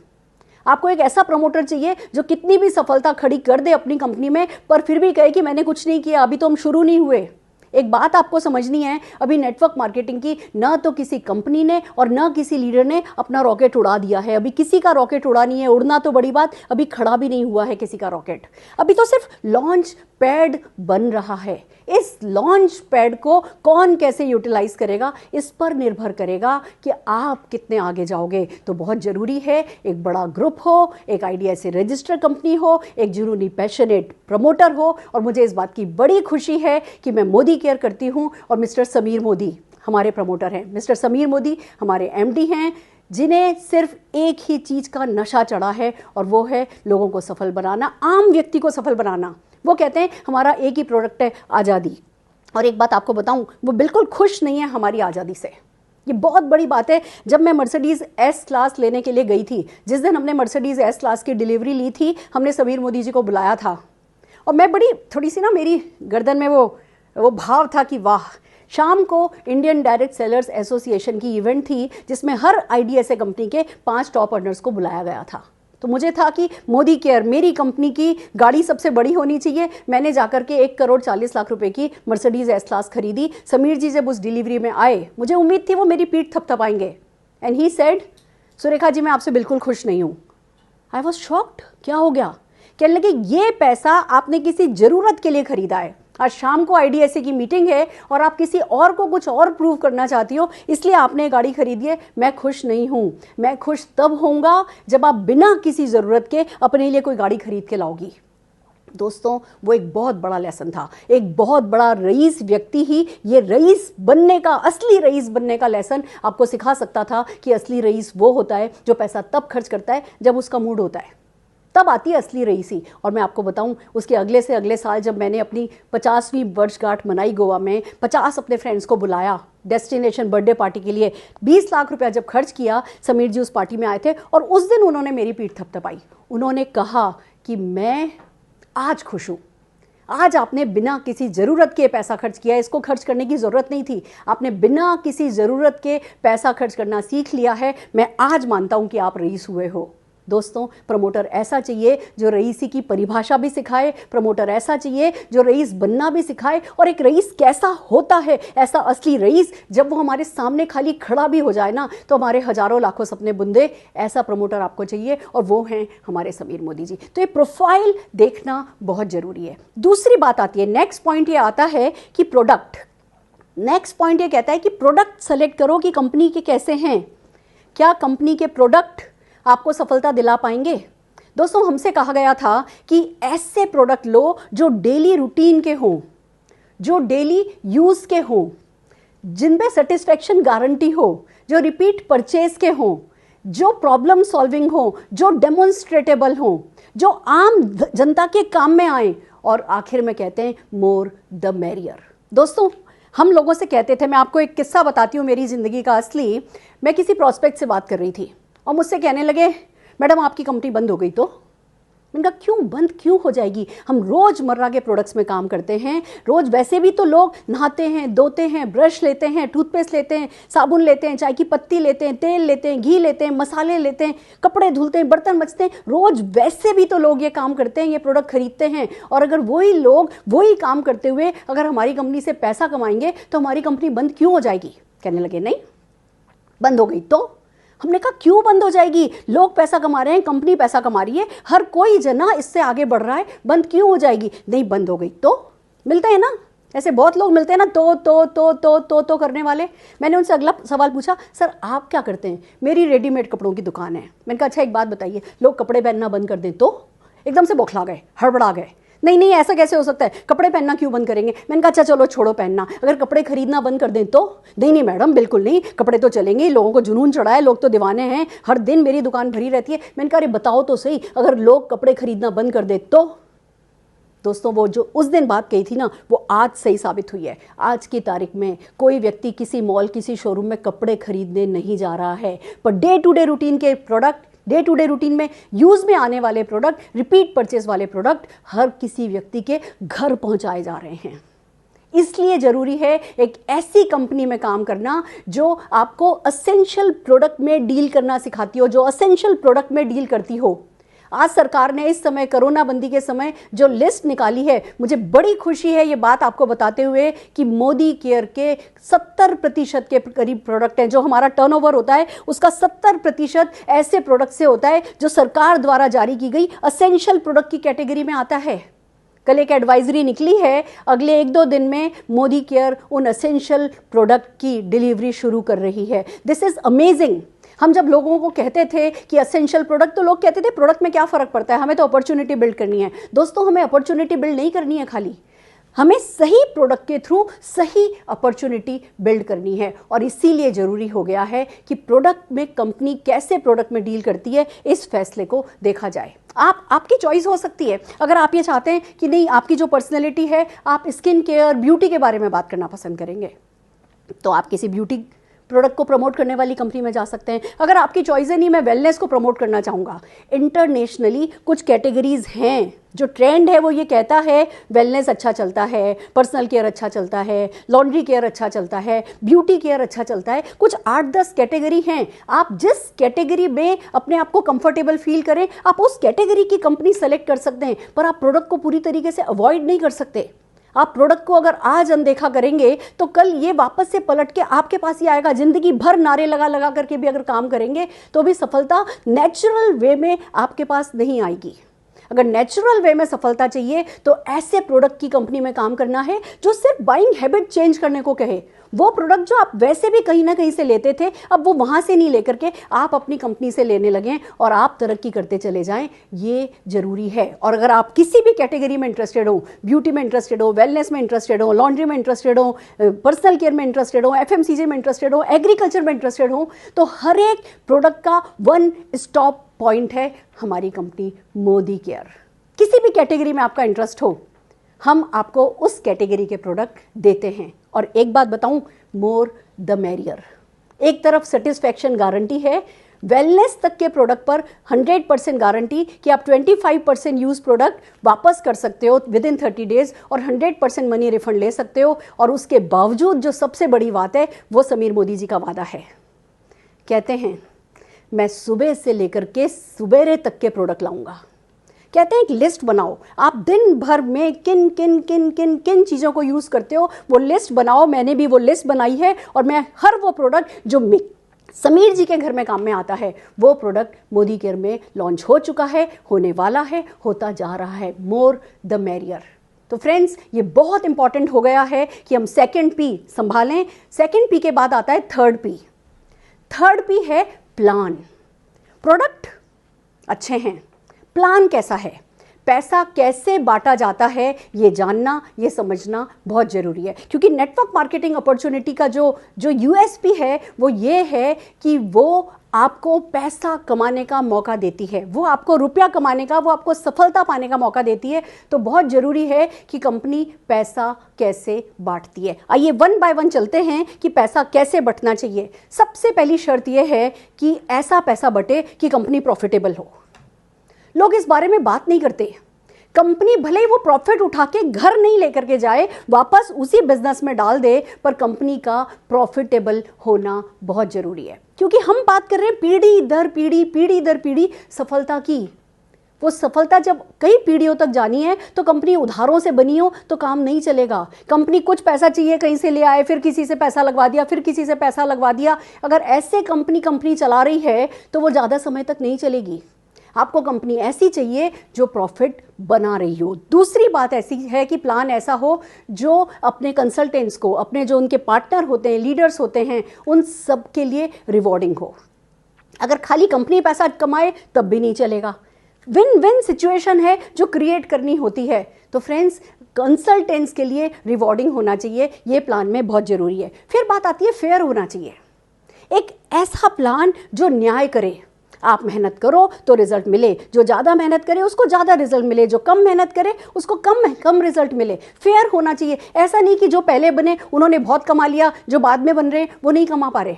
आपको एक ऐसा प्रमोटर चाहिए जो कितनी भी सफलता खड़ी कर दे अपनी कंपनी में, पर फिर भी कहे कि मैंने कुछ नहीं किया, अभी तो हम शुरू नहीं हुए। एक बात आपको समझनी है, अभी नेटवर्क मार्केटिंग की न तो किसी कंपनी ने और न किसी लीडर ने अपना रॉकेट उड़ा दिया है। अभी किसी का रॉकेट उड़ा नहीं है, उड़ना तो बड़ी बात, अभी खड़ा भी नहीं हुआ है किसी का रॉकेट। अभी तो सिर्फ लॉन्च पैड बन रहा है। इस लॉन्च पैड को कौन कैसे यूटिलाइज करेगा, इस पर निर्भर करेगा कि आप कितने आगे जाओगे। तो बहुत जरूरी है एक बड़ा ग्रुप हो, एक आईडीएसए रजिस्टर्ड कंपनी हो, एक जुनूनी पैशनेट प्रमोटर हो। और मुझे इस बात की बड़ी खुशी है कि मैं मोदी केयर करती हूँ, और मिस्टर समीर मोदी हमारे प्रमोटर हैं। मिस्टर समीर मोदी हमारे एमडी हैं, जिन्हें सिर्फ एक ही चीज़ का नशा चढ़ा है, और वो है लोगों को सफल बनाना, आम व्यक्ति को सफल बनाना। वो कहते हैं हमारा एक ही प्रोडक्ट है, आज़ादी। और एक बात आपको बताऊं, वो बिल्कुल खुश नहीं है हमारी आज़ादी से। ये बहुत बड़ी बात है। जब मैं मर्सिडीज़ एस क्लास लेने के लिए गई थी, जिस दिन हमने मर्सिडीज़ एस क्लास की डिलीवरी ली थी, हमने समीर मोदी जी को बुलाया था, और मैं थोड़ी सी ना, मेरी गर्दन में वो भाव था कि वाह। शाम को इंडियन डायरेक्ट सेलर्स एसोसिएशन की इवेंट थी, जिसमें हर आईडीएसए कंपनी के 5 टॉप अर्नर्स को बुलाया गया था। तो मुझे था कि मोदी केयर मेरी कंपनी की गाड़ी सबसे बड़ी होनी चाहिए। मैंने जाकर के 1,40,00,000 रुपए की मर्सिडीज एस क्लास खरीदी। समीर जी जब उस डिलीवरी में आए, मुझे उम्मीद थी वो मेरी पीठ थपथपाएंगे। And he said, Surekha ji मैं आपसे बिल्कुल खुश नहीं हूँ। आई वॉज शॉक्ड, क्या हो गया? कहने लगे ये पैसा आपने किसी ज़रूरत के लिए खरीदा है। आज शाम को आईडीएसए की मीटिंग है और आप किसी और को कुछ और प्रूव करना चाहती हो, इसलिए आपने गाड़ी खरीदी है। मैं खुश नहीं हूं। मैं खुश तब होऊंगा जब आप बिना किसी ज़रूरत के अपने लिए कोई गाड़ी खरीद के लाओगी। दोस्तों, वो एक बहुत बड़ा लेसन था। एक बहुत बड़ा रईस व्यक्ति ही ये रईस बनने का, असली रईस बनने का लेसन आपको सिखा सकता था कि असली रईस वो होता है जो पैसा तब खर्च करता है जब उसका मूड होता है, तब आती है असली रईसी। और मैं आपको बताऊं, उसके अगले से अगले साल जब मैंने अपनी 50वीं वर्षगांठ मनाई गोवा में, 50 अपने फ्रेंड्स को बुलाया डेस्टिनेशन बर्थडे पार्टी के लिए, 20 लाख रुपया जब खर्च किया, समीर जी उस पार्टी में आए थे और उस दिन उन्होंने मेरी पीठ थपथपाई। उन्होंने कहा कि मैं आज खुश हूँ। आज आपने बिना किसी ज़रूरत के पैसा खर्च किया, इसको खर्च करने की ज़रूरत नहीं थी। आपने बिना किसी ज़रूरत के पैसा खर्च करना सीख लिया है। मैं आज मानता हूँ कि आप रईस हुए हो। दोस्तों, प्रमोटर ऐसा चाहिए जो रईसी की परिभाषा भी सिखाए। प्रमोटर ऐसा चाहिए जो रईस बनना भी सिखाए। और एक रईस कैसा होता है, ऐसा असली रईस, जब वो हमारे सामने खाली खड़ा भी हो जाए ना तो हमारे हजारों लाखों सपने बुंदे, ऐसा प्रमोटर आपको चाहिए। और वो हैं हमारे समीर मोदी जी। तो ये प्रोफाइल देखना बहुत ज़रूरी है। दूसरी बात आती है, नेक्स्ट पॉइंट ये आता है कि प्रोडक्ट। नेक्स्ट पॉइंट ये कहता है कि प्रोडक्ट सेलेक्ट करो कि कंपनी के कैसे हैं। क्या कंपनी के प्रोडक्ट आपको सफलता दिला पाएंगे? दोस्तों, हमसे कहा गया था कि ऐसे प्रोडक्ट लो जो डेली रूटीन के हों, जो डेली यूज़ के हों, जिन पे सेटिस्फैक्शन गारंटी हो, जो रिपीट परचेज के हों, जो प्रॉब्लम सॉल्विंग हो, जो डेमोन्स्ट्रेटेबल हो, जो आम जनता के काम में आए। और आखिर में कहते हैं मोर द मैरियर। दोस्तों, हम लोगों से कहते थे, मैं आपको एक किस्सा बताती हूँ मेरी ज़िंदगी का असली। मैं किसी प्रॉस्पेक्ट से बात कर रही थी और मुझसे कहने लगे, मैडम आपकी कंपनी बंद हो गई तो? मैंने कहा क्यों बंद क्यों हो जाएगी? हम रोज़मर्रा के प्रोडक्ट्स में काम करते हैं। रोज़ वैसे भी तो लोग नहाते हैं, धोते हैं, ब्रश लेते हैं, टूथपेस्ट लेते हैं, साबुन लेते हैं, चाय की पत्ती लेते हैं, तेल लेते हैं, घी लेते हैं, मसाले लेते हैं, कपड़े धुलते हैं, बर्तन मजते हैं। रोज़ वैसे भी तो लोग ये काम करते हैं, ये प्रोडक्ट खरीदते हैं। और अगर वही लोग वही काम करते हुए अगर हमारी कंपनी से पैसा कमाएंगे तो हमारी कंपनी बंद क्यों हो जाएगी? कहने लगे नहीं, बंद हो गई तो? हमने कहा क्यों बंद हो जाएगी? लोग पैसा कमा रहे हैं, कंपनी पैसा कमा रही है, हर कोई जना इससे आगे बढ़ रहा है, बंद क्यों हो जाएगी? नहीं, बंद हो गई तो? मिलते हैं ना ऐसे, बहुत लोग मिलते हैं ना तो करने वाले। मैंने उनसे अगला सवाल पूछा, सर आप क्या करते हैं? मेरी रेडीमेड कपड़ों की दुकान है। मैंने कहा अच्छा एक बात बताइए, लोग कपड़े पहनना बंद कर दें तो? एकदम से बौखला गए, हड़बड़ा गए। नहीं नहीं, ऐसा कैसे हो सकता है, कपड़े पहनना क्यों बंद करेंगे? मैंने कहा अच्छा चलो छोड़ो पहनना, अगर कपड़े खरीदना बंद कर दें तो? नहीं नहीं मैडम, बिल्कुल नहीं, कपड़े तो चलेंगे, लोगों को जुनून चढ़ा है, लोग तो दीवाने हैं, हर दिन मेरी दुकान भरी रहती है। मैंने कहा अरे बताओ तो सही, अगर लोग कपड़े खरीदना बंद कर दे तो? दोस्तों, वो जो उस दिन बात कही थी ना, वो आज सही साबित हुई है। आज की तारीख में कोई व्यक्ति किसी मॉल, किसी शोरूम में कपड़े खरीदने नहीं जा रहा है, पर डे टू डे रूटीन के product, day to day routine में यूज़ में आने वाले प्रोडक्ट, रिपीट परचेज वाले प्रोडक्ट हर किसी व्यक्ति के घर पहुंचाए जा रहे हैं। इसलिए ज़रूरी है एक ऐसी कंपनी में काम करना जो आपको असेंशियल प्रोडक्ट में डील करना सिखाती हो, जो असेंशियल प्रोडक्ट में डील करती हो। आज सरकार ने इस समय कोरोना बंदी के समय जो लिस्ट निकाली है, मुझे बड़ी खुशी है ये बात आपको बताते हुए कि मोदी केयर के 70% के करीब प्रोडक्ट हैं। जो हमारा टर्नओवर होता है उसका 70% ऐसे प्रोडक्ट से होता है जो सरकार द्वारा जारी की गई असेंशियल प्रोडक्ट की कैटेगरी में आता है। कल एक एडवाइजरी निकली है, अगले 1-2 दिन में मोदी केयर उन असेंशियल प्रोडक्ट की डिलीवरी शुरू कर रही है। This is amazing. हम जब लोगों को कहते थे कि असेंशियल प्रोडक्ट, तो लोग कहते थे प्रोडक्ट में क्या फ़र्क पड़ता है, हमें तो अपॉर्चुनिटी बिल्ड करनी है। दोस्तों, हमें अपॉर्चुनिटी बिल्ड नहीं करनी है, खाली हमें सही प्रोडक्ट के थ्रू सही अपॉर्चुनिटी बिल्ड करनी है। और इसीलिए ज़रूरी हो गया है कि प्रोडक्ट में कंपनी कैसे प्रोडक्ट में डील करती है, इस फैसले को देखा जाए। आपकी चॉइस हो सकती है, अगर आप ये चाहते हैं कि नहीं, आपकी जो पर्सनैलिटी है, आप स्किन केयर, ब्यूटी के बारे में बात करना पसंद करेंगे, तो आप किसी ब्यूटी प्रोडक्ट को प्रमोट करने वाली कंपनी में जा सकते हैं। अगर आपकी चॉइस है नहीं मैं वेलनेस को प्रमोट करना चाहूँगा, इंटरनेशनली कुछ कैटेगरीज हैं जो ट्रेंड है वो ये कहता है वेलनेस अच्छा चलता है, पर्सनल केयर अच्छा चलता है, लॉन्ड्री केयर अच्छा चलता है, ब्यूटी केयर अच्छा चलता है। कुछ 8-10 कैटेगरी हैं, आप जिस कैटेगरी में अपने आप को कंफर्टेबल फील करें आप उस कैटेगरी की कंपनी सेलेक्ट कर सकते हैं, पर आप प्रोडक्ट को पूरी तरीके से अवॉइड नहीं कर सकते। आप प्रोडक्ट को अगर आज अनदेखा करेंगे तो कल ये वापस से पलट के आपके पास ही आएगा। जिंदगी भर नारे लगा लगा करके भी अगर काम करेंगे तो भी सफलता नेचुरल वे में आपके पास नहीं आएगी। अगर नेचुरल वे में सफलता चाहिए तो ऐसे प्रोडक्ट की कंपनी में काम करना है जो सिर्फ बाइंग हैबिट चेंज करने को कहे। वो प्रोडक्ट जो आप वैसे भी कहीं ना कहीं से लेते थे अब वो वहां से नहीं लेकर के आप अपनी कंपनी से लेने लगें और आप तरक्की करते चले जाएं, ये जरूरी है। और अगर आप किसी भी कैटेगरी में इंटरेस्टेड हो, ब्यूटी में इंटरेस्टेड हो, वेलनेस में इंटरेस्टेड हो, लॉन्ड्री में इंटरेस्टेड हो, पर्सनल केयर में इंटरेस्टेड हो, FMCG में इंटरेस्टेड हो, एग्रीकल्चर में इंटरेस्टेड हो, तो हर एक प्रोडक्ट का वन स्टॉप पॉइंट है हमारी कंपनी मोदी केयर। किसी भी कैटेगरी में आपका इंटरेस्ट हो हम आपको उस कैटेगरी के प्रोडक्ट देते हैं। और एक बात बताऊं, मोर द मैरियर। एक तरफ सेटिस्फैक्शन गारंटी है, वेलनेस तक के प्रोडक्ट पर 100% गारंटी कि आप 25% यूज प्रोडक्ट वापस कर सकते हो विद इन 30 डेज और 100% मनी रिफंड ले सकते हो। और उसके बावजूद जो सबसे बड़ी बात है वो समीर मोदी जी का वादा है, कहते हैं मैं सुबह से लेकर के सुबेरे तक के प्रोडक्ट लाऊंगा। कहते हैं एक लिस्ट बनाओ, आप दिन भर में किन किन किन किन किन चीज़ों को यूज़ करते हो वो लिस्ट बनाओ। मैंने भी वो लिस्ट बनाई है और मैं हर वो प्रोडक्ट जो समीर जी के घर में काम में आता है वो प्रोडक्ट मोदी केयर में लॉन्च हो चुका है, होने वाला है, होता जा रहा है। More the merrier. तो फ्रेंड्स ये बहुत इंपॉर्टेंट हो गया है कि हम सेकेंड पी संभालें। सेकेंड पी के बाद आता है थर्ड पी। थर्ड पी है प्लान। प्रोडक्ट अच्छे हैं, प्लान कैसा है, पैसा कैसे बांटा जाता है, ये जानना ये समझना बहुत ज़रूरी है। क्योंकि नेटवर्क मार्केटिंग अपॉर्चुनिटी का जो USP है वो ये है कि वो आपको पैसा कमाने का मौका देती है, वो आपको रुपया कमाने का, वो आपको सफलता पाने का मौका देती है। तो बहुत ज़रूरी है कि कंपनी पैसा कैसे बांटती है। आइए वन बाय वन चलते हैं कि पैसा कैसे बंटना चाहिए। सबसे पहली शर्त यह है कि ऐसा पैसा बटे कि कंपनी प्रॉफिटेबल हो। लोग इस बारे में बात नहीं करते। कंपनी भले ही वो प्रॉफिट उठा के घर नहीं लेकर के जाए, वापस उसी बिजनेस में डाल दे, पर कंपनी का प्रॉफिटेबल होना बहुत जरूरी है। क्योंकि हम बात कर रहे हैं पीढ़ी दर पीढ़ी सफलता की। वो सफलता जब कई पीढ़ियों तक जानी है तो कंपनी उधारों से बनी हो तो काम नहीं चलेगा। कंपनी कुछ पैसा चाहिए कहीं से ले आए, फिर किसी से पैसा लगवा दिया, फिर किसी से पैसा लगवा दिया। अगर ऐसे कंपनी चला रही है तो वो ज़्यादा समय तक नहीं चलेगी। आपको कंपनी ऐसी चाहिए जो प्रॉफिट बना रही हो। दूसरी बात ऐसी है कि प्लान ऐसा हो जो अपने कंसल्टेंट्स को, अपने जो उनके पार्टनर होते हैं, लीडर्स होते हैं, उन सब के लिए रिवॉर्डिंग हो। अगर खाली कंपनी पैसा कमाए तब भी नहीं चलेगा। विन विन सिचुएशन है जो क्रिएट करनी होती है। तो फ्रेंड्स कंसल्टेंट्स के लिए रिवॉर्डिंग होना चाहिए, ये प्लान में बहुत ज़रूरी है। फिर बात आती है फेयर होना चाहिए। एक ऐसा प्लान जो न्याय करे। आप मेहनत करो तो रिजल्ट मिले, जो ज़्यादा मेहनत करे उसको ज़्यादा रिजल्ट मिले, जो कम मेहनत करे उसको कम रिजल्ट मिले। फेयर होना चाहिए। ऐसा नहीं कि जो पहले बने उन्होंने बहुत कमा लिया, जो बाद में बन रहे हैं वो नहीं कमा पा रहे।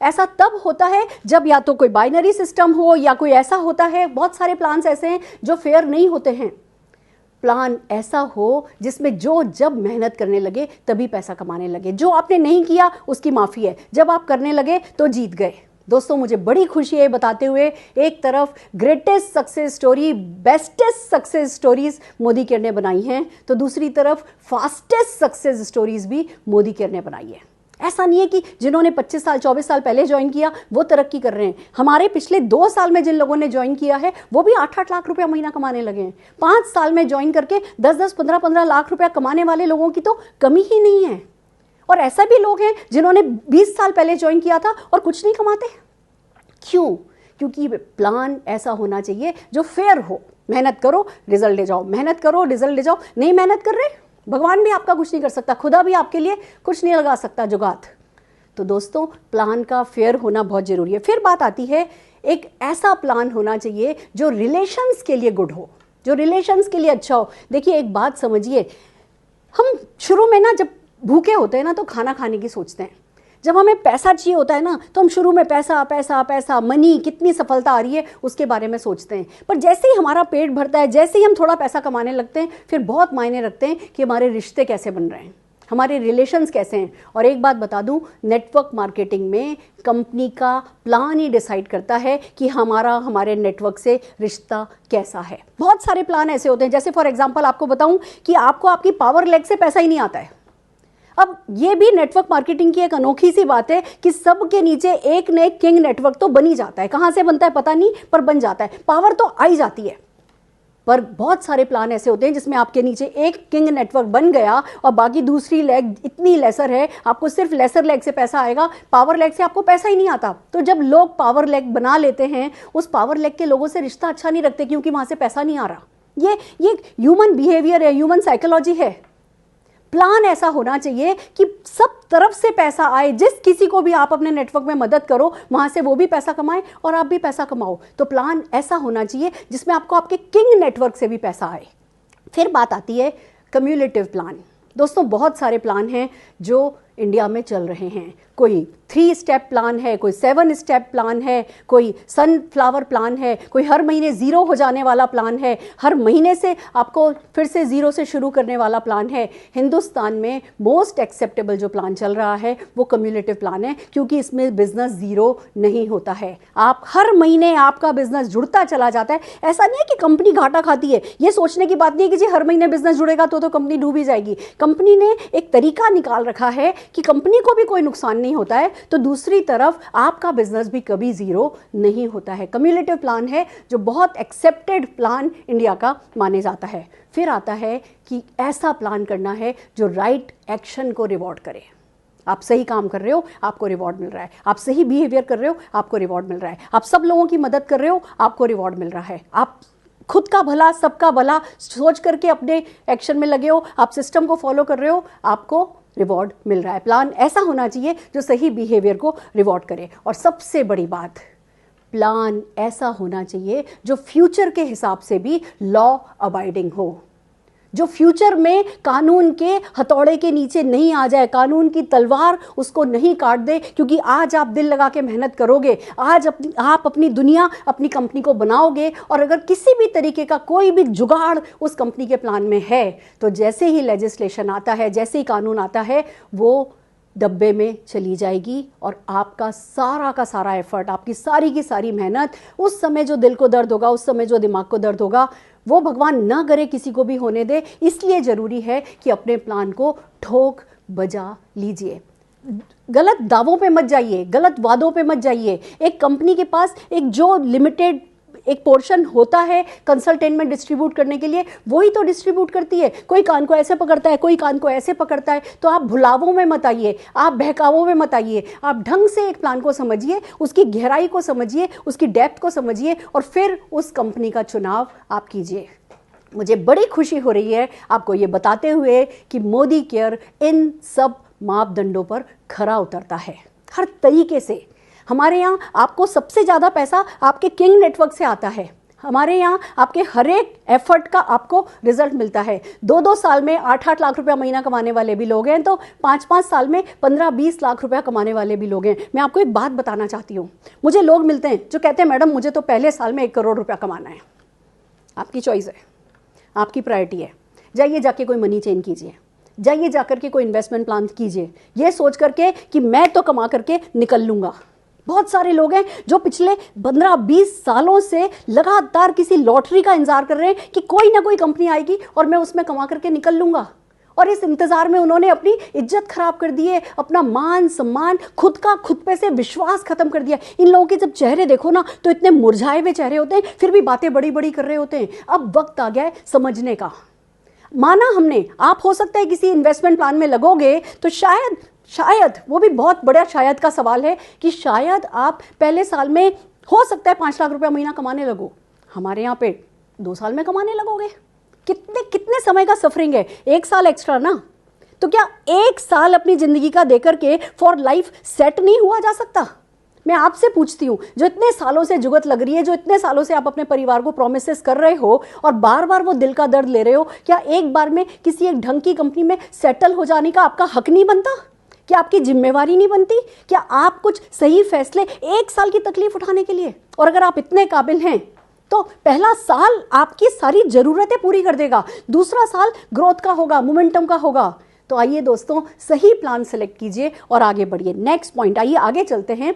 ऐसा तब होता है जब या तो कोई बाइनरी सिस्टम हो या कोई ऐसा होता है। बहुत सारे प्लान्स ऐसे हैं जो फेयर नहीं होते हैं। प्लान ऐसा हो जिसमें जो जब मेहनत करने लगे तभी पैसा कमाने लगे, जो आपने नहीं किया उसकी माफ़ी है, जब आप करने लगे तो जीत गए। दोस्तों मुझे बड़ी खुशी है बताते हुए, एक तरफ greatest success story, bestest success stories Modi care ने बनाई हैं, तो दूसरी तरफ फास्टेस्ट सक्सेस स्टोरीज भी मोदी केयर ने बनाई है। ऐसा नहीं है कि जिन्होंने 25 साल 24 साल पहले ज्वाइन किया वो तरक्की कर रहे हैं। हमारे पिछले 2 साल में जिन लोगों ने ज्वाइन किया है वो भी 8-8 लाख रुपया महीना कमाने लगे हैं। 5 साल में ज्वाइन करके 10-10, 15-15 लाख रुपया कमाने वाले लोगों की तो कमी ही नहीं है। और ऐसा भी लोग हैं जिन्होंने 20 साल पहले ज्वाइन किया था और कुछ नहीं कमाते। क्यों? क्योंकि प्लान ऐसा होना चाहिए जो फेयर हो। मेहनत करो रिजल्ट ले जाओ, मेहनत करो रिजल्ट ले जाओ। नहीं मेहनत कर रहे, भगवान भी आपका कुछ नहीं कर सकता, खुदा भी आपके लिए कुछ नहीं लगा सकता जुगात। तो दोस्तों प्लान का फेयर होना बहुत जरूरी है। फिर बात आती है, एक ऐसा प्लान होना चाहिए जो रिलेशंस के लिए गुड हो, जो रिलेशंस के लिए अच्छा हो। देखिए एक बात समझिए, हम शुरू में ना जब भूखे होते हैं ना तो खाना खाने की सोचते हैं। जब हमें पैसा चाहिए होता है ना, तो हम शुरू में पैसा पैसा पैसा, मनी, कितनी सफलता आ रही है उसके बारे में सोचते हैं। पर जैसे ही हमारा पेट भरता है, जैसे ही हम थोड़ा पैसा कमाने लगते हैं, फिर बहुत मायने रखते हैं कि हमारे रिश्ते कैसे बन रहे हैं, हमारे रिलेशंस कैसे हैं। और एक बात बता दूं, नेटवर्क मार्केटिंग में कंपनी का प्लान ही डिसाइड करता है कि हमारे नेटवर्क से रिश्ता कैसा है। बहुत सारे प्लान ऐसे होते हैं, जैसे फॉर एग्जांपल आपको बताऊं कि आपको आपकी पावर लेग से पैसा ही नहीं आता है। अब ये भी नेटवर्क मार्केटिंग की एक अनोखी सी बात है कि सबके नीचे एक न एक किंग नेटवर्क तो बन ही जाता है। कहाँ से बनता है पता नहीं, पर बन जाता है, पावर तो आई जाती है। पर बहुत सारे प्लान ऐसे होते हैं जिसमें आपके नीचे एक किंग नेटवर्क बन गया और बाकी दूसरी लेग इतनी लेसर है, आपको सिर्फ लेसर लेग से पैसा आएगा, पावर लेग से आपको पैसा ही नहीं आता। तो जब लोग पावर लेग बना लेते हैं, उस पावर लेग के लोगों से रिश्ता अच्छा नहीं रखते, क्योंकि वहाँ से पैसा नहीं आ रहा। ये ह्यूमन बिहेवियर है, ह्यूमन साइकोलॉजी है। प्लान ऐसा होना चाहिए कि सब तरफ से पैसा आए, जिस किसी को भी आप अपने नेटवर्क में मदद करो, वहां से वो भी पैसा कमाए और आप भी पैसा कमाओ। तो प्लान ऐसा होना चाहिए जिसमें आपको आपके किंग नेटवर्क से भी पैसा आए। फिर बात आती है कम्युलेटिव प्लान। दोस्तों, बहुत सारे प्लान हैं जो इंडिया में चल रहे हैं। कोई 3 स्टेप प्लान है, कोई 7 स्टेप प्लान है, कोई सनफ्लावर प्लान है, कोई हर महीने 0 हो जाने वाला प्लान है, हर महीने से आपको फिर से 0 से शुरू करने वाला प्लान है। हिंदुस्तान में मोस्ट एक्सेप्टेबल जो प्लान चल रहा है वो कम्युलेटिव प्लान है, क्योंकि इसमें बिजनेस 0 नहीं होता है। आप हर महीने आपका बिजनेस जुड़ता चला जाता है। ऐसा नहीं है कि कंपनी घाटा खाती है, ये सोचने की बात नहीं है कि जी हर महीने बिजनेस जुड़ेगा तो कंपनी डूब ही जाएगी। कंपनी ने एक तरीका निकाल रखा है कि कंपनी को भी कोई नुकसान नहीं होता है, तो दूसरी तरफ आपका बिजनेस भी कभी 0 नहीं होता है। कम्युलेटिव प्लान है जो बहुत एक्सेप्टेड प्लान इंडिया का माने जाता है। फिर आता है कि ऐसा प्लान करना है जो राइट एक्शन को रिवॉर्ड करे। आप सही काम कर रहे हो, आपको रिवॉर्ड मिल रहा है। आप सही बिहेवियर कर रहे हो, आपको रिवॉर्ड मिल रहा है। आप सब लोगों की मदद कर रहे हो, आपको रिवॉर्ड मिल रहा है। आप खुद का भला, सबका भला सोच करके अपने एक्शन में लगे हो, आप सिस्टम को फॉलो कर रहे हो, आपको रिवॉर्ड मिल रहा है। प्लान ऐसा होना चाहिए जो सही बिहेवियर को रिवॉर्ड करे। और सबसे बड़ी बात, प्लान ऐसा होना चाहिए जो फ्यूचर के हिसाब से भी लॉ अबाइडिंग हो, जो फ्यूचर में कानून के हथौड़े के नीचे नहीं आ जाए, कानून की तलवार उसको नहीं काट दे। क्योंकि आज आप दिल लगा के मेहनत करोगे, आज आप अपनी दुनिया, अपनी कंपनी को बनाओगे, और अगर किसी भी तरीके का कोई भी जुगाड़ उस कंपनी के प्लान में है, तो जैसे ही लेजिस्लेशन आता है, जैसे ही कानून आता है, वो डब्बे में चली जाएगी। और आपका सारा का सारा एफर्ट, आपकी सारी की सारी मेहनत, उस समय जो दिल को दर्द होगा, उस समय जो दिमाग को दर्द होगा, वो भगवान ना करे किसी को भी होने दे। इसलिए ज़रूरी है कि अपने प्लान को ठोक बजा लीजिए। गलत दावों पे मत जाइए, गलत वादों पे मत जाइए। एक कंपनी के पास एक जो लिमिटेड एक पोर्शन होता है कंसल्टेंट में डिस्ट्रीब्यूट करने के लिए, वही तो डिस्ट्रीब्यूट करती है। कोई कान को ऐसे पकड़ता है, कोई कान को ऐसे पकड़ता है। तो आप भुलावों में मत आइए, आप बहकावों में मत आइए। आप ढंग से एक प्लान को समझिए, उसकी गहराई को समझिए, उसकी डेप्थ को समझिए, और फिर उस कंपनी का चुनाव आप कीजिए। मुझे बड़ी खुशी हो रही है आपको ये बताते हुए कि मोदी केयर इन सब मापदंडों पर खरा उतरता है, हर तरीके से। हमारे यहाँ आपको सबसे ज़्यादा पैसा आपके किंग नेटवर्क से आता है। हमारे यहाँ आपके हर एक एफर्ट का आपको रिजल्ट मिलता है। 2-2 साल में 8-8 लाख रुपया महीना कमाने वाले भी लोग हैं, तो 5-5 साल में 15-20 लाख रुपया कमाने वाले भी लोग हैं। मैं आपको एक बात बताना चाहती हूँ, मुझे लोग मिलते हैं जो कहते हैं मैडम मुझे तो पहले साल में 1 करोड़ रुपया कमाना है। आपकी चॉइस है, आपकी प्रायोरिटी है। जाइए जाके कोई मनी चेंज कीजिए, जाइए जाकर के कोई इन्वेस्टमेंट प्लान कीजिए, ये सोच करके कि मैं तो कमा करके निकल लूँगा। बहुत सारे लोग हैं जो पिछले 15-20 सालों से लगातार किसी लॉटरी का इंतजार कर रहे हैं कि कोई ना कोई कंपनी आएगी और मैं उसमें कमा करके निकल लूँगा। और इस इंतजार में उन्होंने अपनी इज्जत खराब कर दी है, अपना मान सम्मान, खुद पे से विश्वास खत्म कर दिया। इन लोगों के जब चेहरे देखो ना, तो इतने मुरझाए हुए चेहरे होते हैं, फिर भी बातें बड़ी बड़ी कर रहे होते हैं। अब वक्त आ गया है समझने का। माना हमने, आप हो सकता है किसी इन्वेस्टमेंट प्लान में लगोगे तो शायद वो भी बहुत बड़ा शायद का सवाल है कि शायद आप पहले साल में हो सकता है 5 लाख रुपया महीना कमाने लगो। हमारे यहाँ पे 2 साल में कमाने लगोगे। कितने समय का सफरिंग है, 1 साल एक्स्ट्रा ना। तो क्या 1 साल अपनी जिंदगी का देकर के फॉर लाइफ सेट नहीं हुआ जा सकता? मैं आपसे पूछती हूँ, जो इतने सालों से जुगत लग रही है, जो इतने सालों से आप अपने परिवार को प्रोमिसेस कर रहे हो और बार बार वो दिल का दर्द ले रहे हो, क्या एक बार में किसी एक ढंग की कंपनी में सेटल हो जाने का आपका हक नहीं बनता? क्या आपकी जिम्मेवारी नहीं बनती? क्या आप कुछ सही फैसले 1 साल की तकलीफ उठाने के लिए, और अगर आप इतने काबिल हैं तो पहला साल आपकी सारी ज़रूरतें पूरी कर देगा, दूसरा साल ग्रोथ का होगा, मोमेंटम का होगा। तो आइए दोस्तों, सही प्लान सेलेक्ट कीजिए और आगे बढ़िए। नेक्स्ट पॉइंट, आइए आगे चलते हैं।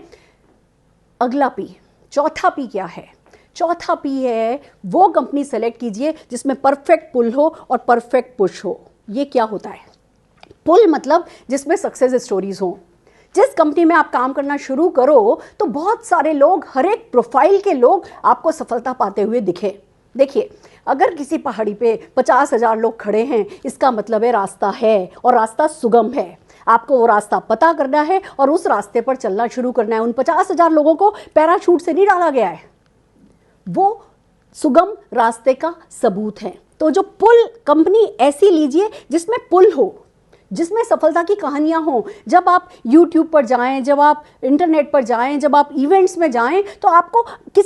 अगला पी, चौथा पी क्या है? चौथा पी है वो कंपनी सेलेक्ट कीजिए जिसमें परफेक्ट पुल हो और परफेक्ट पुश हो। ये क्या होता है? पुल मतलब जिसमें सक्सेस स्टोरीज हो। जिस कंपनी में आप काम करना शुरू करो तो बहुत सारे लोग, हर एक प्रोफाइल के लोग आपको सफलता पाते हुए दिखे। देखिए, अगर किसी पहाड़ी पे 50,000 लोग खड़े हैं, इसका मतलब है रास्ता है और रास्ता सुगम है। आपको वो रास्ता पता करना है और उस रास्ते पर चलना शुरू करना है। उन 50,000 लोगों को पैराशूट से नहीं डाला गया है, वो सुगम रास्ते का सबूत है। तो जो पुल कंपनी ऐसी लीजिए जिसमें पुल हो, जिसमें सफलता की कहानियां हो। जब आप YouTube पर जाएं, जब आप इंटरनेट पर जाएं, जब आप इवेंट्स में जाएं, तो आपको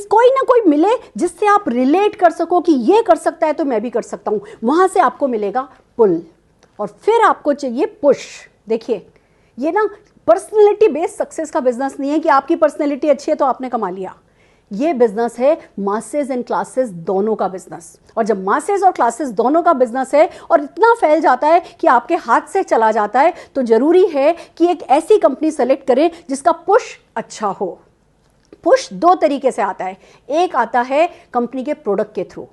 कोई ना कोई मिले जिससे आप रिलेट कर सको कि ये कर सकता है तो मैं भी कर सकता हूं। वहां से आपको मिलेगा पुल, और फिर आपको चाहिए पुश। देखिए, ये ना पर्सनैलिटी बेस्ड सक्सेस का बिजनेस नहीं है कि आपकी पर्सनैलिटी अच्छी है तो आपने कमा लिया। ये बिजनेस है मासेस एंड क्लासेस दोनों का बिजनेस। और जब मासेस और क्लासेस दोनों का बिजनेस है और इतना फैल जाता है कि आपके हाथ से चला जाता है, तो जरूरी है कि एक ऐसी कंपनी सेलेक्ट करें जिसका पुश अच्छा हो। पुश 2 तरीके से आता है। एक आता है कंपनी के प्रोडक्ट के थ्रू।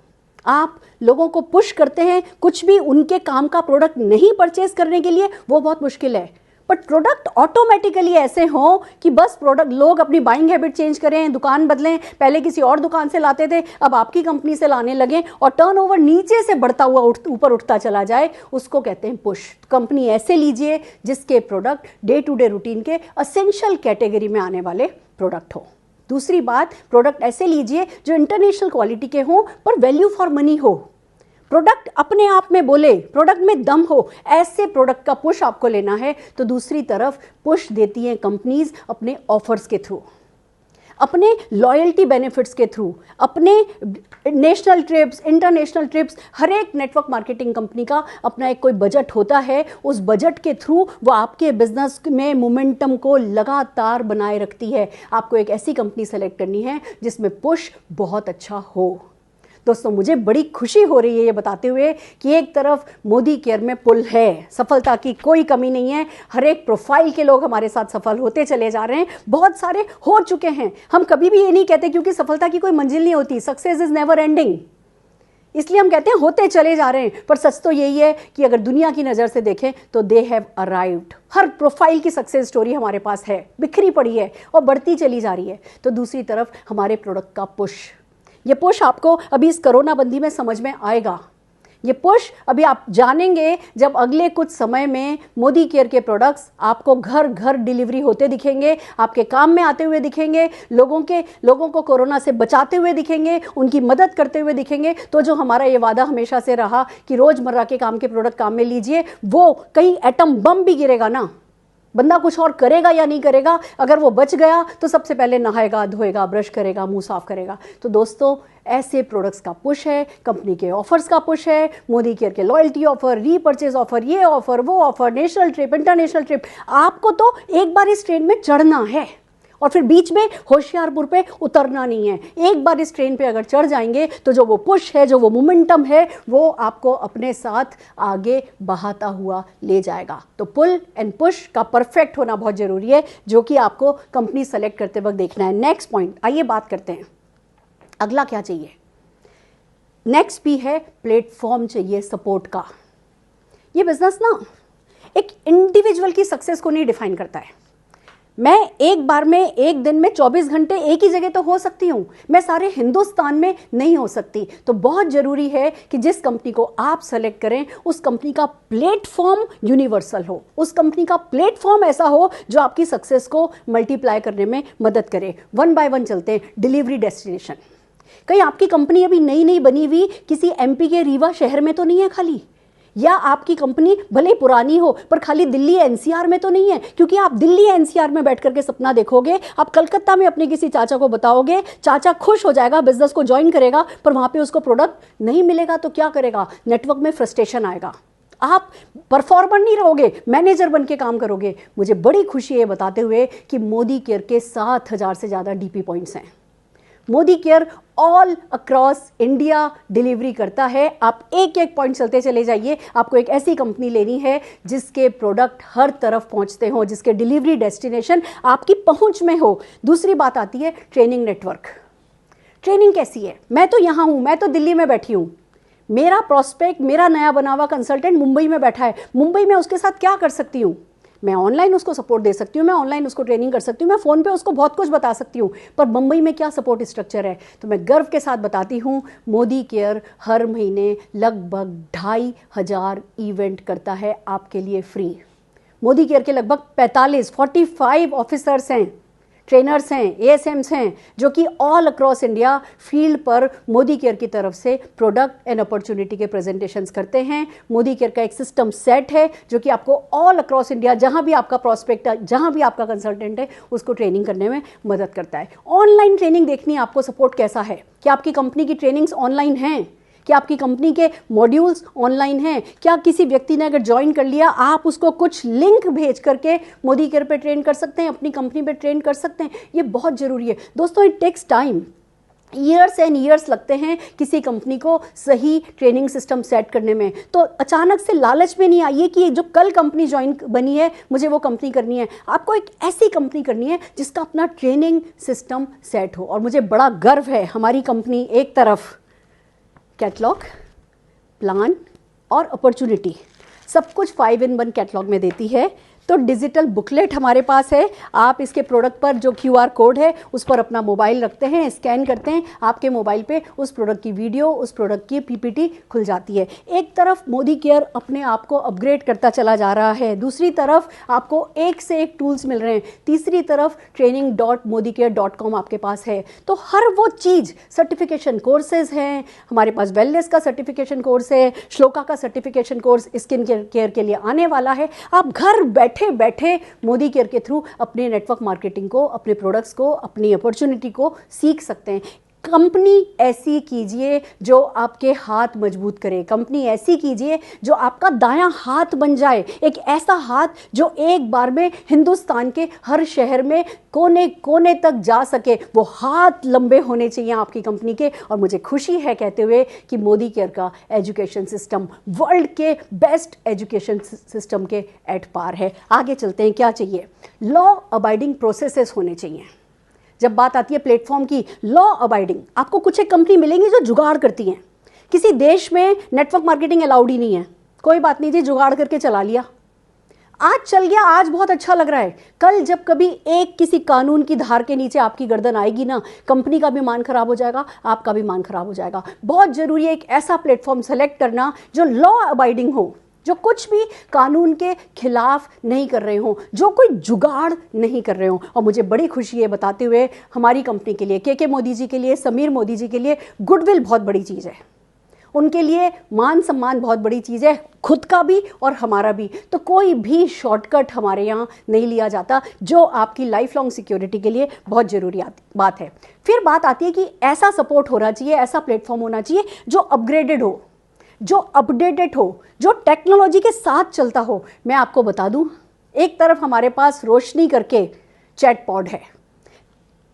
आप लोगों को पुश करते हैं कुछ भी उनके काम का प्रोडक्ट नहीं परचेज करने के लिए, वो बहुत मुश्किल है। बट प्रोडक्ट ऑटोमेटिकली ऐसे हो कि बस प्रोडक्ट, लोग अपनी बाइंग हैबिट चेंज करें, दुकान बदलें, पहले किसी और दुकान से लाते थे, अब आपकी कंपनी से लाने लगे और टर्नओवर नीचे से बढ़ता हुआ ऊपर उठता चला जाए, उसको कहते हैं पुश। कंपनी ऐसे लीजिए जिसके product day to day routine के असेंशियल कैटेगरी में आने वाले प्रोडक्ट हो। दूसरी बात, प्रोडक्ट ऐसे लीजिए जो इंटरनेशनल क्वालिटी के हों पर वैल्यू फॉर मनी हो। प्रोडक्ट अपने आप में बोले, प्रोडक्ट में दम हो, ऐसे प्रोडक्ट का पुश आपको लेना है। तो दूसरी तरफ पुश देती हैं कंपनीज अपने ऑफर्स के थ्रू, अपने लॉयल्टी बेनिफिट्स के थ्रू, अपने नेशनल ट्रिप्स, इंटरनेशनल ट्रिप्स। हर एक नेटवर्क मार्केटिंग कंपनी का अपना एक कोई बजट होता है, उस बजट के थ्रू वो आपके बिजनेस में मोमेंटम को लगातार बनाए रखती है। आपको एक ऐसी कंपनी सेलेक्ट करनी है जिसमें पुश बहुत अच्छा हो। दोस्तों, मुझे बड़ी खुशी हो रही है ये बताते हुए कि एक तरफ मोदी केयर में पुल है, सफलता की कोई कमी नहीं है। हर एक प्रोफाइल के लोग हमारे साथ सफल होते चले जा रहे हैं, बहुत सारे हो चुके हैं। हम कभी भी ये नहीं कहते, क्योंकि सफलता की कोई मंजिल नहीं होती, सक्सेस इज नेवर एंडिंग, इसलिए हम कहते हैं होते चले जा रहे हैं। पर सच तो यही है कि अगर दुनिया की नज़र से देखें तो they have arrived. Her profile की सक्सेस स्टोरी हमारे पास है, बिखरी पड़ी है और बढ़ती चली जा रही है। तो दूसरी तरफ हमारे प्रोडक्ट का पुश, ये पुश आपको अभी इस कोरोना बंदी में समझ में आएगा। ये पुश अभी आप जानेंगे जब अगले कुछ समय में मोदी केयर के प्रोडक्ट्स आपको घर घर डिलीवरी होते दिखेंगे, आपके काम में आते हुए दिखेंगे, लोगों को कोरोना से बचाते हुए दिखेंगे, उनकी मदद करते हुए दिखेंगे। तो जो हमारा ये वादा हमेशा से रहा कि रोजमर्रा के काम के प्रोडक्ट काम में लीजिए, वो कहीं एटम बम भी गिरेगा ना, बंदा कुछ और करेगा या नहीं करेगा, अगर वो बच गया तो सबसे पहले नहाएगा, धोएगा, ब्रश करेगा, मुंह साफ करेगा। तो दोस्तों, ऐसे प्रोडक्ट्स का पुश है, कंपनी के ऑफर्स का पुश है, मोदी केयर के लॉयल्टी ऑफर, रीपर्चेज ऑफर, ये ऑफर, वो offer, national trip, international trip. आपको तो एक बार इस ट्रेन में चढ़ना है और फिर बीच में होशियारपुर पे उतरना नहीं है। एक बार इस ट्रेन पे अगर चढ़ जाएंगे तो जो वो पुश है, जो वो मोमेंटम है, वो आपको अपने साथ आगे बहाता हुआ ले जाएगा। तो पुल एंड पुश का परफेक्ट होना बहुत जरूरी है, जो कि आपको कंपनी सेलेक्ट करते वक्त देखना है। नेक्स्ट पॉइंट, आइए बात करते हैं अगला क्या चाहिए। नेक्स्ट भी है प्लेटफॉर्म चाहिए सपोर्ट का। ये बिजनेस ना एक इंडिविजुअल की सक्सेस को नहीं डिफाइन करता है। मैं एक बार में, एक दिन में 24 घंटे एक ही जगह तो हो सकती हूँ, मैं सारे हिंदुस्तान में नहीं हो सकती। तो बहुत जरूरी है कि जिस कंपनी को आप सेलेक्ट करें उस कंपनी का प्लेटफॉर्म यूनिवर्सल हो, उस कंपनी का प्लेटफॉर्म ऐसा हो जो आपकी सक्सेस को मल्टीप्लाई करने में मदद करे। 1 बाय 1 चलते हैं। डिलीवरी डेस्टिनेशन, कहीं आपकी कंपनी अभी नई नई बनी हुई किसी एमपी के रीवा शहर में तो नहीं है खाली, या आपकी कंपनी भले पुरानी हो पर खाली दिल्ली एनसीआर में तो नहीं है, क्योंकि आप दिल्ली एनसीआर में बैठ करके सपना देखोगे, आप कलकत्ता में अपने किसी चाचा को बताओगे, चाचा खुश हो जाएगा, बिजनेस को ज्वाइन करेगा, पर वहां पे उसको प्रोडक्ट नहीं मिलेगा तो क्या करेगा? नेटवर्क में फ्रस्ट्रेशन आएगा, आप परफॉर्मर नहीं रहोगे, मैनेजर बन के काम करोगे। मुझे बड़ी खुशी है बताते हुए कि मोदी केयर के 7,000 से ज़्यादा डीपी पॉइंट्स हैं। Modi care all across India delivery करता है। आप एक एक पॉइंट चलते चले जाइए। आपको एक ऐसी कंपनी लेनी है जिसके प्रोडक्ट हर तरफ पहुंचते हो, जिसके डिलीवरी डेस्टिनेशन आपकी पहुंच में हो। दूसरी बात आती है ट्रेनिंग नेटवर्क। ट्रेनिंग कैसी है? मैं तो यहाँ हूँ, मैं तो दिल्ली में बैठी हूँ, मेरा प्रोस्पेक्ट, मेरा नया बना हुआ कंसल्टेंट मुंबई में बैठा है। मुंबई में उसके साथ क्या कर सकती हूँ? मैं ऑनलाइन उसको सपोर्ट दे सकती हूँ, मैं ऑनलाइन उसको ट्रेनिंग कर सकती हूँ, मैं फ़ोन पे उसको बहुत कुछ बता सकती हूँ, पर मुंबई में क्या सपोर्ट स्ट्रक्चर है? तो मैं गर्व के साथ बताती हूँ, मोदी केयर हर महीने लगभग 2,500 इवेंट करता है आपके लिए फ्री। मोदी केयर के लगभग 45 ऑफिसर्स हैं, ट्रेनर्स हैं, एएसएम्स हैं, जो कि ऑल अक्रॉस इंडिया फील्ड पर मोदी केयर की तरफ से प्रोडक्ट एंड अपॉर्चुनिटी के प्रेजेंटेशंस करते हैं। मोदी केयर का एक सिस्टम सेट है जो कि आपको ऑल अक्रॉस इंडिया, जहां भी आपका प्रोस्पेक्ट है, जहां भी आपका कंसल्टेंट है, उसको ट्रेनिंग करने में मदद करता है। ऑनलाइन ट्रेनिंग देखनी है आपको, सपोर्ट कैसा है, क्या आपकी कंपनी की ट्रेनिंग्स ऑनलाइन हैं, क्या आपकी कंपनी के मॉड्यूल्स ऑनलाइन हैं, क्या किसी व्यक्ति ने अगर ज्वाइन कर लिया आप उसको कुछ लिंक भेज करके मोदी केयर पे ट्रेन कर सकते हैं, अपनी कंपनी पे ट्रेन कर सकते हैं। ये बहुत ज़रूरी है दोस्तों। It takes time, years and years लगते हैं किसी कंपनी को सही ट्रेनिंग सिस्टम सेट करने में। तो अचानक से लालच में नहीं आइए कि जो कल कंपनी ज्वाइन बनी है मुझे वो कंपनी करनी है। आपको एक ऐसी कंपनी करनी है जिसका अपना ट्रेनिंग सिस्टम सेट हो। और मुझे बड़ा गर्व है, हमारी कंपनी एक तरफ कैटलॉग, प्लान और अपॉर्चुनिटी सब कुछ 5-in-1 कैटलॉग में देती है। तो डिजिटल बुकलेट हमारे पास है। आप इसके प्रोडक्ट पर जो QR कोड है उस पर अपना मोबाइल रखते हैं, स्कैन करते हैं, आपके मोबाइल पे उस प्रोडक्ट की वीडियो, उस प्रोडक्ट की PPT खुल जाती है। एक तरफ मोदी केयर अपने आप को अपग्रेड करता चला जा रहा है, दूसरी तरफ आपको एक से एक टूल्स मिल रहे हैं, तीसरी तरफ training.modicare.com आपके पास है। तो हर वो चीज़, सर्टिफिकेशन कोर्सेज हैं हमारे पास, वेलनेस का सर्टिफिकेशन कोर्स है, श्लोका का सर्टिफिकेशन कोर्स स्किन केयर के लिए आने वाला है। आप घर बैठे बैठे मोदी केयर के थ्रू अपने नेटवर्क मार्केटिंग को, अपने प्रोडक्ट्स को, अपनी अपॉर्चुनिटी को सीख सकते हैं। कंपनी ऐसी कीजिए जो आपके हाथ मजबूत करे, कंपनी ऐसी कीजिए जो आपका दायां हाथ बन जाए, एक ऐसा हाथ जो एक बार में हिंदुस्तान के हर शहर में कोने कोने तक जा सके। वो हाथ लंबे होने चाहिए आपकी कंपनी के। और मुझे खुशी है कहते हुए कि मोदी केयर का एजुकेशन सिस्टम वर्ल्ड के बेस्ट एजुकेशन सिस्टम के एट पार है। आगे चलते हैं, क्या चाहिए? लॉ अबाइडिंग प्रोसेसेस होने चाहिए। जब बात आती है प्लेटफॉर्म की, लॉ अबाइडिंग, आपको कुछ एक कंपनी मिलेंगी जो जुगाड़ करती हैं। किसी देश में नेटवर्क मार्केटिंग अलाउड ही नहीं है, कोई बात नहीं जी, जुगाड़ करके चला लिया, आज चल गया, आज बहुत अच्छा लग रहा है। कल जब कभी एक किसी कानून की धार के नीचे आपकी गर्दन आएगी ना, कंपनी का भी मान खराब हो जाएगा, आपका भी मान खराब हो जाएगा। बहुत जरूरी है एक ऐसा प्लेटफॉर्म सेलेक्ट करना जो लॉ अबाइडिंग हो, जो कुछ भी कानून के खिलाफ नहीं कर रहे हो, जो कोई जुगाड़ नहीं कर रहे हो। और मुझे बड़ी खुशी है बताते हुए हमारी कंपनी के लिए, के मोदी जी के लिए, समीर मोदी जी के लिए गुडविल बहुत बड़ी चीज़ है, उनके लिए मान सम्मान बहुत बड़ी चीज़ है, खुद का भी और हमारा भी। तो कोई भी शॉर्टकट हमारे यहाँ नहीं लिया जाता, जो आपकी लाइफ लॉन्ग सिक्योरिटी के लिए बहुत ज़रूरी बात है। फिर बात आती है कि ऐसा सपोर्ट होना चाहिए, ऐसा प्लेटफॉर्म होना चाहिए जो अपग्रेडेड हो, जो अपडेटेड हो, जो टेक्नोलॉजी के साथ चलता हो। मैं आपको बता दूं, एक तरफ हमारे पास रोशनी करके चैटपॉड है।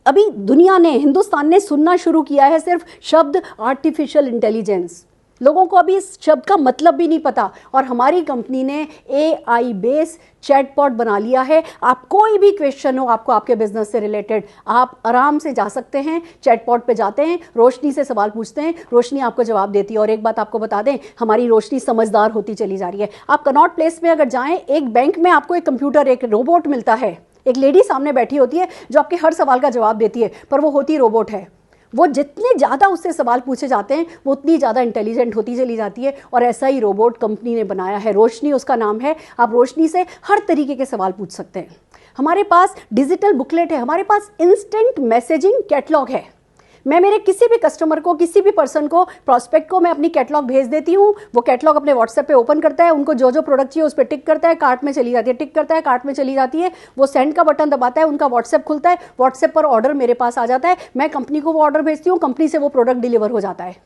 अभी दुनिया ने, हिंदुस्तान ने सुनना शुरू किया है सिर्फ शब्द आर्टिफिशियल इंटेलिजेंस। लोगों को अभी इस शब्द का मतलब भी नहीं पता, और हमारी कंपनी ने AI बेस चैटबॉट बना लिया है। आप कोई भी क्वेश्चन हो आपको आपके बिजनेस से रिलेटेड, आप आराम से जा सकते हैं, चैटबॉट पे जाते हैं, रोशनी से सवाल पूछते हैं, रोशनी आपको जवाब देती है। और एक बात आपको बता दें, हमारी रोशनी समझदार होती चली जा रही है। आप कनॉट प्लेस में अगर जाएं, एक बैंक में आपको एक कंप्यूटर, एक रोबोट मिलता है, एक लेडी सामने बैठी होती है जो आपके हर सवाल का जवाब देती है, पर वो होती रोबोट है। वो जितने ज़्यादा उससे सवाल पूछे जाते हैं वो उतनी ज़्यादा इंटेलिजेंट होती चली जाती है। और ऐसा ही रोबोट कंपनी ने बनाया है, रोशनी उसका नाम है। आप रोशनी से हर तरीके के सवाल पूछ सकते हैं। हमारे पास डिजिटल बुकलेट है, हमारे पास इंस्टेंट मैसेजिंग कैटलॉग है। मैं मेरे किसी भी कस्टमर को, किसी भी पर्सन को, प्रॉस्पेक्ट को मैं अपनी कैटलॉग भेज देती हूँ, वो कैटलॉग अपने व्हाट्सएप पे ओपन करता है, उनको जो जो प्रोडक्ट चाहिए उस पर टिक करता है, कार्ट में चली जाती है, टिक करता है, कार्ट में चली जाती है, वो सेंड का बटन दबाता है, उनका व्हाट्सएप खुलता है, व्हाट्सएप पर ऑर्डर मेरे पास आ जाता है, मैं कंपनी को वो ऑर्डर भेजती हूँ, कंपनी से वो प्रोडक्ट डिलीवर हो जाता है।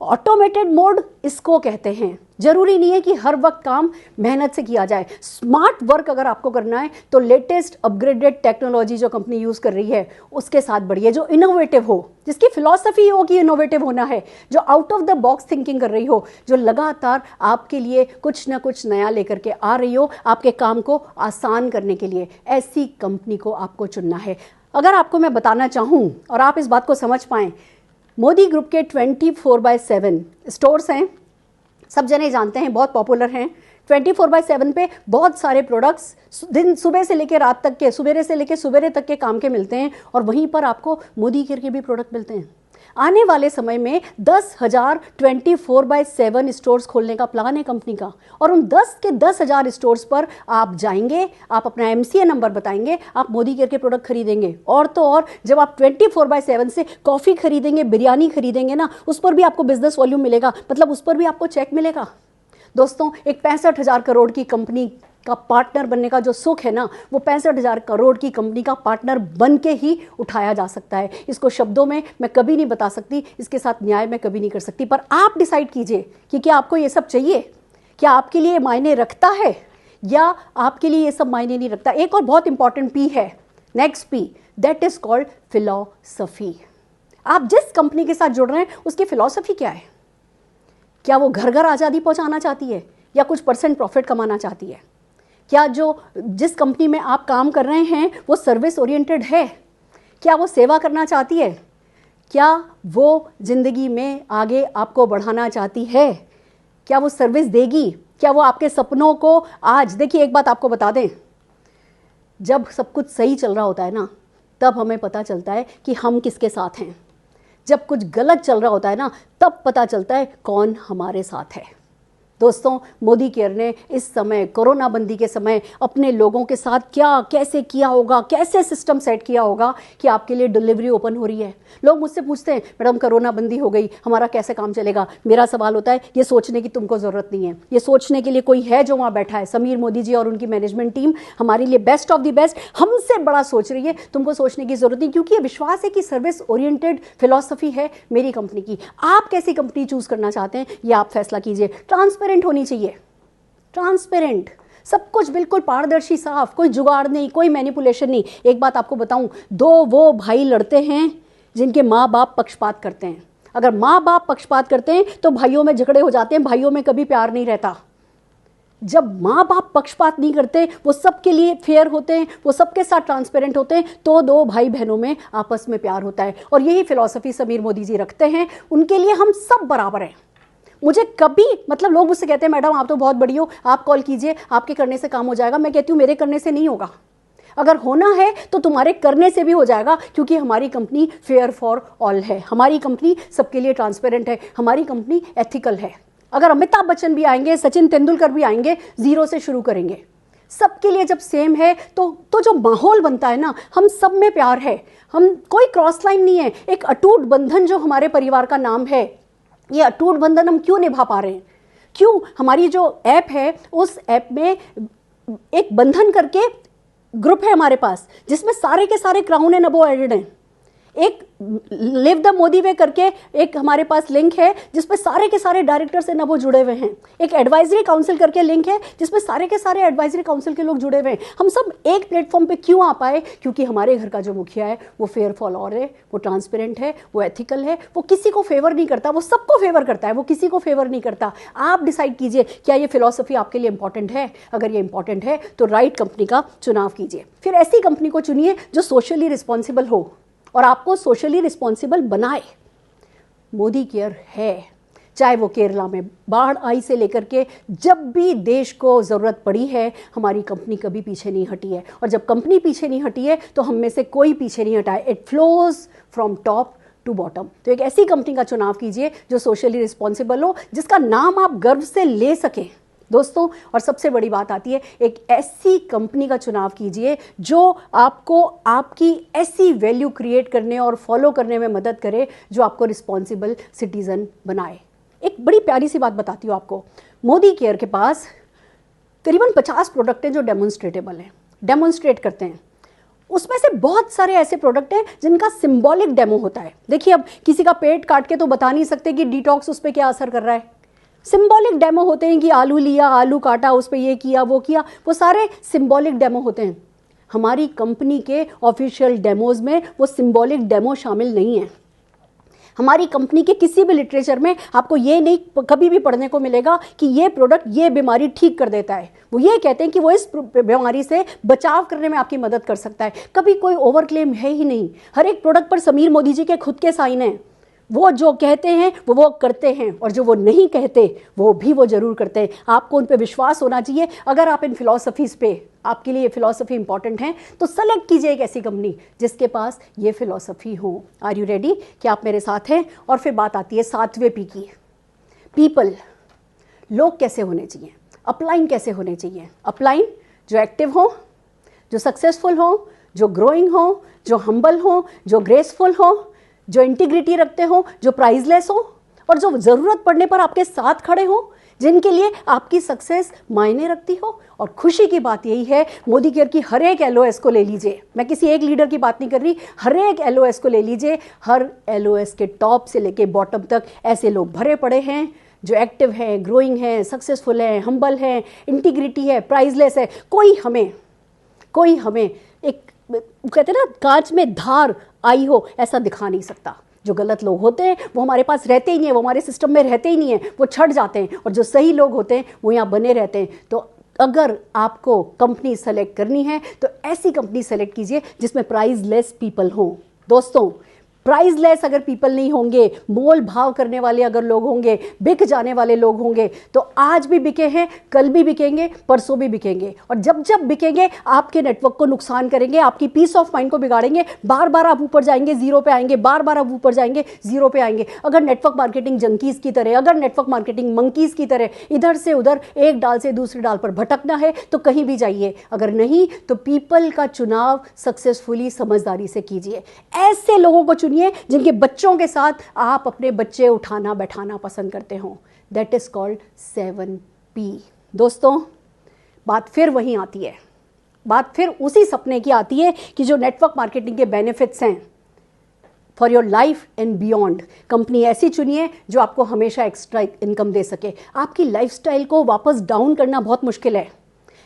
ऑटोमेटेड मोड इसको कहते हैं। जरूरी नहीं है कि हर वक्त काम मेहनत से किया जाए। स्मार्ट वर्क अगर आपको करना है तो लेटेस्ट अपग्रेडेड टेक्नोलॉजी जो कंपनी यूज़ कर रही है उसके साथ बढ़िए, जो इनोवेटिव हो, जिसकी फिलॉसफी हो कि इनोवेटिव होना है, जो out of the box thinking कर रही हो, जो लगातार आपके लिए कुछ ना कुछ नया लेकर के आ रही हो आपके काम को आसान करने के लिए, ऐसी कंपनी को आपको चुनना है। अगर आपको मैं बताना चाहूँ और आप इस बात को समझ पाएँ, मोदी ग्रुप के 24/7 स्टोर्स हैं, सब जने जानते हैं, बहुत पॉपुलर हैं। 24/7 पे बहुत सारे प्रोडक्ट्स दिन सुबह से लेकर रात तक के, सवेरे से लेकर सवेरे तक के काम के मिलते हैं और वहीं पर आपको मोदी केयर के भी प्रोडक्ट मिलते हैं। आने वाले समय में 10,000 24/7 स्टोर्स खोलने का प्लान है कंपनी का, और उन 10 के 10,000 स्टोर्स पर आप जाएंगे, आप अपना MCA नंबर बताएंगे, आप मोदी केयर के प्रोडक्ट खरीदेंगे। और तो और जब आप 24/7 से कॉफ़ी खरीदेंगे, बिरयानी खरीदेंगे ना, उस पर भी आपको बिजनेस वॉल्यूम मिलेगा, मतलब उस पर भी आपको चेक मिलेगा। दोस्तों, एक 65,000 करोड़ की कंपनी का पार्टनर बनने का जो सुख है ना, वो 65,000 करोड़ की कंपनी का पार्टनर बन के ही उठाया जा सकता है। इसको शब्दों में मैं कभी नहीं बता सकती, इसके साथ न्याय मैं कभी नहीं कर सकती, पर आप डिसाइड कीजिए कि क्या आपको ये सब चाहिए, क्या आपके लिए मायने रखता है या आपके लिए ये सब मायने नहीं रखता। एक और बहुत इंपॉर्टेंट P है, next P, that is called philosophy. आप जिस कंपनी के साथ जुड़ रहे हैं उसकी फिलॉसफी क्या है? क्या वो घर घर आज़ादी पहुंचाना चाहती है या कुछ % प्रॉफिट कमाना चाहती है? क्या जिस कंपनी में आप काम कर रहे हैं वो सर्विस ओरिएंटेड है? क्या वो सेवा करना चाहती है? क्या वो ज़िंदगी में आगे आपको बढ़ाना चाहती है? क्या वो सर्विस देगी? क्या वो आपके सपनों को आज, देखिए एक बात आपको बता दें, जब सब कुछ सही चल रहा होता है ना, तब हमें पता चलता है कि हम किसके साथ हैं। जब कुछ गलत चल रहा होता है ना, तब पता चलता है कौन हमारे साथ है। दोस्तों, मोदी केयर ने इस समय, कोरोना बंदी के समय, अपने लोगों के साथ क्या कैसे किया होगा, कैसे सिस्टम सेट किया होगा कि आपके लिए डिलीवरी ओपन हो रही है। लोग मुझसे पूछते हैं, मैडम कोरोना बंदी हो गई, हमारा कैसे काम चलेगा? मेरा सवाल होता है, ये सोचने की तुमको ज़रूरत नहीं है, ये सोचने के लिए कोई है जो वहाँ बैठा है, समीर मोदी जी और उनकी मैनेजमेंट टीम हमारे लिए बेस्ट ऑफ द बेस्ट, हमसे बड़ा सोच रही है। तुमको सोचने की ज़रूरत नहीं, क्योंकि ये विश्वास है कि सर्विस ओरिएंटेड फिलॉसफी है मेरी कंपनी की। आप कैसी कंपनी चूज़ करना चाहते हैं ये आप फैसला कीजिए। ट्रांसपेरेंट होनी चाहिए, ट्रांसपेरेंट, सब कुछ बिल्कुल पारदर्शी, साफ, कोई जुगाड़ नहीं, कोई मैनिपुलेशन नहीं। एक बात आपको बताऊं, दो वो भाई लड़ते हैं जिनके माँ बाप पक्षपात करते हैं। अगर माँ बाप पक्षपात करते हैं तो भाइयों में झगड़े हो जाते हैं, भाइयों में कभी प्यार नहीं रहता। जब माँ बाप पक्षपात नहीं करते, वो सबके लिए फेयर होते हैं, वो सबके साथ ट्रांसपेरेंट होते हैं, तो दो भाई बहनों में आपस में प्यार होता है। और यही फिलॉसफी समीर मोदी जी रखते हैं। उनके लिए हम सब बराबर हैं। मुझे कभी, मतलब लोग मुझसे कहते हैं मैडम आप तो बहुत बड़ी हो, आप कॉल कीजिए, आपके करने से काम हो जाएगा। मैं कहती हूँ मेरे करने से नहीं होगा, अगर होना है तो तुम्हारे करने से भी हो जाएगा, क्योंकि हमारी कंपनी फेयर फॉर ऑल है, हमारी कंपनी सबके लिए ट्रांसपेरेंट है, हमारी कंपनी एथिकल है। अगर अमिताभ बच्चन भी आएंगे, सचिन तेंदुलकर भी आएंगे, जीरो से शुरू करेंगे। सबके लिए जब सेम है तो जो माहौल बनता है ना, हम सब में प्यार है, हम कोई क्रॉस लाइन नहीं है। एक अटूट बंधन जो हमारे परिवार का नाम है, ये अटूट बंधन हम क्यों निभा पा रहे हैं? क्यों? हमारी जो ऐप है, उस ऐप में एक बंधन करके ग्रुप है हमारे पास, जिसमें सारे के सारे क्राउन एंड अबो एडेड हैं। एक लिव द मोदी वे करके एक हमारे पास लिंक है जिसपे सारे के सारे डायरेक्टर्स एंड अबो जुड़े हुए हैं। एक एडवाइजरी काउंसिल करके लिंक है जिसमें सारे के सारे एडवाइजरी काउंसिल के लोग जुड़े हुए हैं। हम सब एक प्लेटफॉर्म पे क्यों आ पाए? क्योंकि हमारे घर का जो मुखिया है वो फेयर फॉर ऑल है, वो ट्रांसपेरेंट है, वो एथिकल है, वो किसी को फेवर नहीं करता, वो सबको फेवर करता है, वो किसी को फेवर नहीं करता। आप डिसाइड कीजिए, क्या ये फिलॉसफी आपके लिए इंपॉर्टेंट है? अगर ये इंपॉर्टेंट है तो राइट कंपनी का चुनाव कीजिए। फिर ऐसी कंपनी को चुनिए जो सोशली रिस्पॉन्सिबल हो और आपको सोशली रिस्पॉन्सिबल बनाए। मोदी केयर है, चाहे वो केरला में बाढ़ आई से लेकर के जब भी देश को ज़रूरत पड़ी है, हमारी कंपनी कभी पीछे नहीं हटी है। और जब कंपनी पीछे नहीं हटी है तो हम में से कोई पीछे नहीं हटा है। It flows from top to bottom. तो एक ऐसी कंपनी का चुनाव कीजिए जो सोशली रिस्पॉन्सिबल हो, जिसका नाम आप गर्व से ले सकें दोस्तों। और सबसे बड़ी बात आती है, एक ऐसी कंपनी का चुनाव कीजिए जो आपको आपकी ऐसी वैल्यू क्रिएट करने और फॉलो करने में मदद करे जो आपको रिस्पॉन्सिबल सिटीजन बनाए। एक बड़ी प्यारी सी बात बताती हूँ आपको, मोदी केयर के पास करीबन 50 प्रोडक्ट हैं जो डेमोन्स्ट्रेटेबल हैं, डेमोन्स्ट्रेट करते हैं। उसमें से बहुत सारे ऐसे प्रोडक्ट हैं जिनका सिंबॉलिक डेमो होता है। देखिए, अब किसी का पेट काट के तो बता नहीं सकते कि डिटॉक्स उस पर क्या असर कर रहा है। सिंबॉलिक डेमो होते हैं कि आलू लिया, आलू काटा, उस पर ये किया, वो सारे सिंबॉलिक डेमो होते हैं। हमारी कंपनी के ऑफिशियल डेमोज में वो सिंबॉलिक डेमो शामिल नहीं है। हमारी कंपनी के किसी भी लिटरेचर में आपको ये नहीं कभी भी पढ़ने को मिलेगा कि ये प्रोडक्ट ये बीमारी ठीक कर देता है। वो ये कहते हैं कि वो इस बीमारी से बचाव करने में आपकी मदद कर सकता है। कभी कोई ओवर क्लेम है ही नहीं। हर एक प्रोडक्ट पर समीर मोदी जी के खुद के साइन हैं। वो जो कहते हैं वो करते हैं, और जो वो नहीं कहते वो जरूर करते हैं। आपको उन पे विश्वास होना चाहिए। अगर आप इन फिलॉसफीज़ पे, आपके लिए ये फिलॉसफी इंपॉर्टेंट है, तो सेलेक्ट कीजिए एक ऐसी कंपनी जिसके पास ये फिलॉसफी हो। Are you ready? क्या आप मेरे साथ हैं? और फिर बात आती है 7वें पी की, पीपल। लोग कैसे होने चाहिए, अपलाइन कैसे होने चाहिए? अपलाइन जो एक्टिव हो, जो सक्सेसफुल हो, जो ग्रोइंग हो, जो हम्बल हो, जो ग्रेसफुल हो, जो इंटीग्रिटी रखते हो, जो प्राइसलेस हो, और जो ज़रूरत पड़ने पर आपके साथ खड़े हो, जिनके लिए आपकी सक्सेस मायने रखती हो। और खुशी की बात यही है, मोदी केयर की हर एक LOS को ले लीजिए। मैं किसी एक लीडर की बात नहीं कर रही, हर एक LOS को ले लीजिए। हर LOS के टॉप से लेके बॉटम तक ऐसे लोग भरे पड़े हैं जो एक्टिव हैं, ग्रोइंग हैं, सक्सेसफुल हैं, हम्बल हैं, इंटीग्रिटी है, प्राइसलेस है। कोई हमें एक, कहते हैं ना, कांच में धार आई हो ऐसा दिखा नहीं सकता। जो गलत लोग होते हैं वो हमारे पास रहते ही नहीं है, वो हमारे सिस्टम में रहते ही नहीं है, वो छट जाते हैं। और जो सही लोग होते हैं वो यहाँ बने रहते हैं। तो अगर आपको कंपनी सेलेक्ट करनी है तो ऐसी कंपनी सेलेक्ट कीजिए जिसमें प्राइसलेस पीपल हों। दोस्तों, प्राइसलेस अगर पीपल नहीं होंगे, मोल भाव करने वाले अगर लोग होंगे, बिक जाने वाले लोग होंगे, तो आज भी बिके हैं, कल भी बिकेंगे, परसों भी बिकेंगे। और जब जब बिकेंगे आपके नेटवर्क को नुकसान करेंगे, आपकी पीस ऑफ माइंड को बिगाड़ेंगे। बार बार आप ऊपर जाएंगे, जीरो पे आएंगे, बार बार आप ऊपर जाएंगे, जीरो पे आएंगे। अगर नेटवर्क मार्केटिंग जंकीज की तरह, अगर नेटवर्क मार्केटिंग मंकीज की तरह इधर से उधर एक डाल से दूसरी डाल पर भटकना है तो कहीं भी जाइए। अगर नहीं तो पीपल का चुनाव सक्सेसफुली समझदारी से कीजिए। ऐसे लोगों को चुनिए जिनके बच्चों के साथ आप अपने बच्चे उठाना बैठाना पसंद करते हो। That is called 7P। दोस्तों, बात फिर वहीं आती है, बात फिर उसी सपने की आती है कि जो नेटवर्क मार्केटिंग के बेनिफिट्स हैं for your life and beyond. Company ऐसी चुनिए जो आपको हमेशा एक्स्ट्रा इनकम दे सके। आपकी लाइफस्टाइल को वापस डाउन करना बहुत मुश्किल है।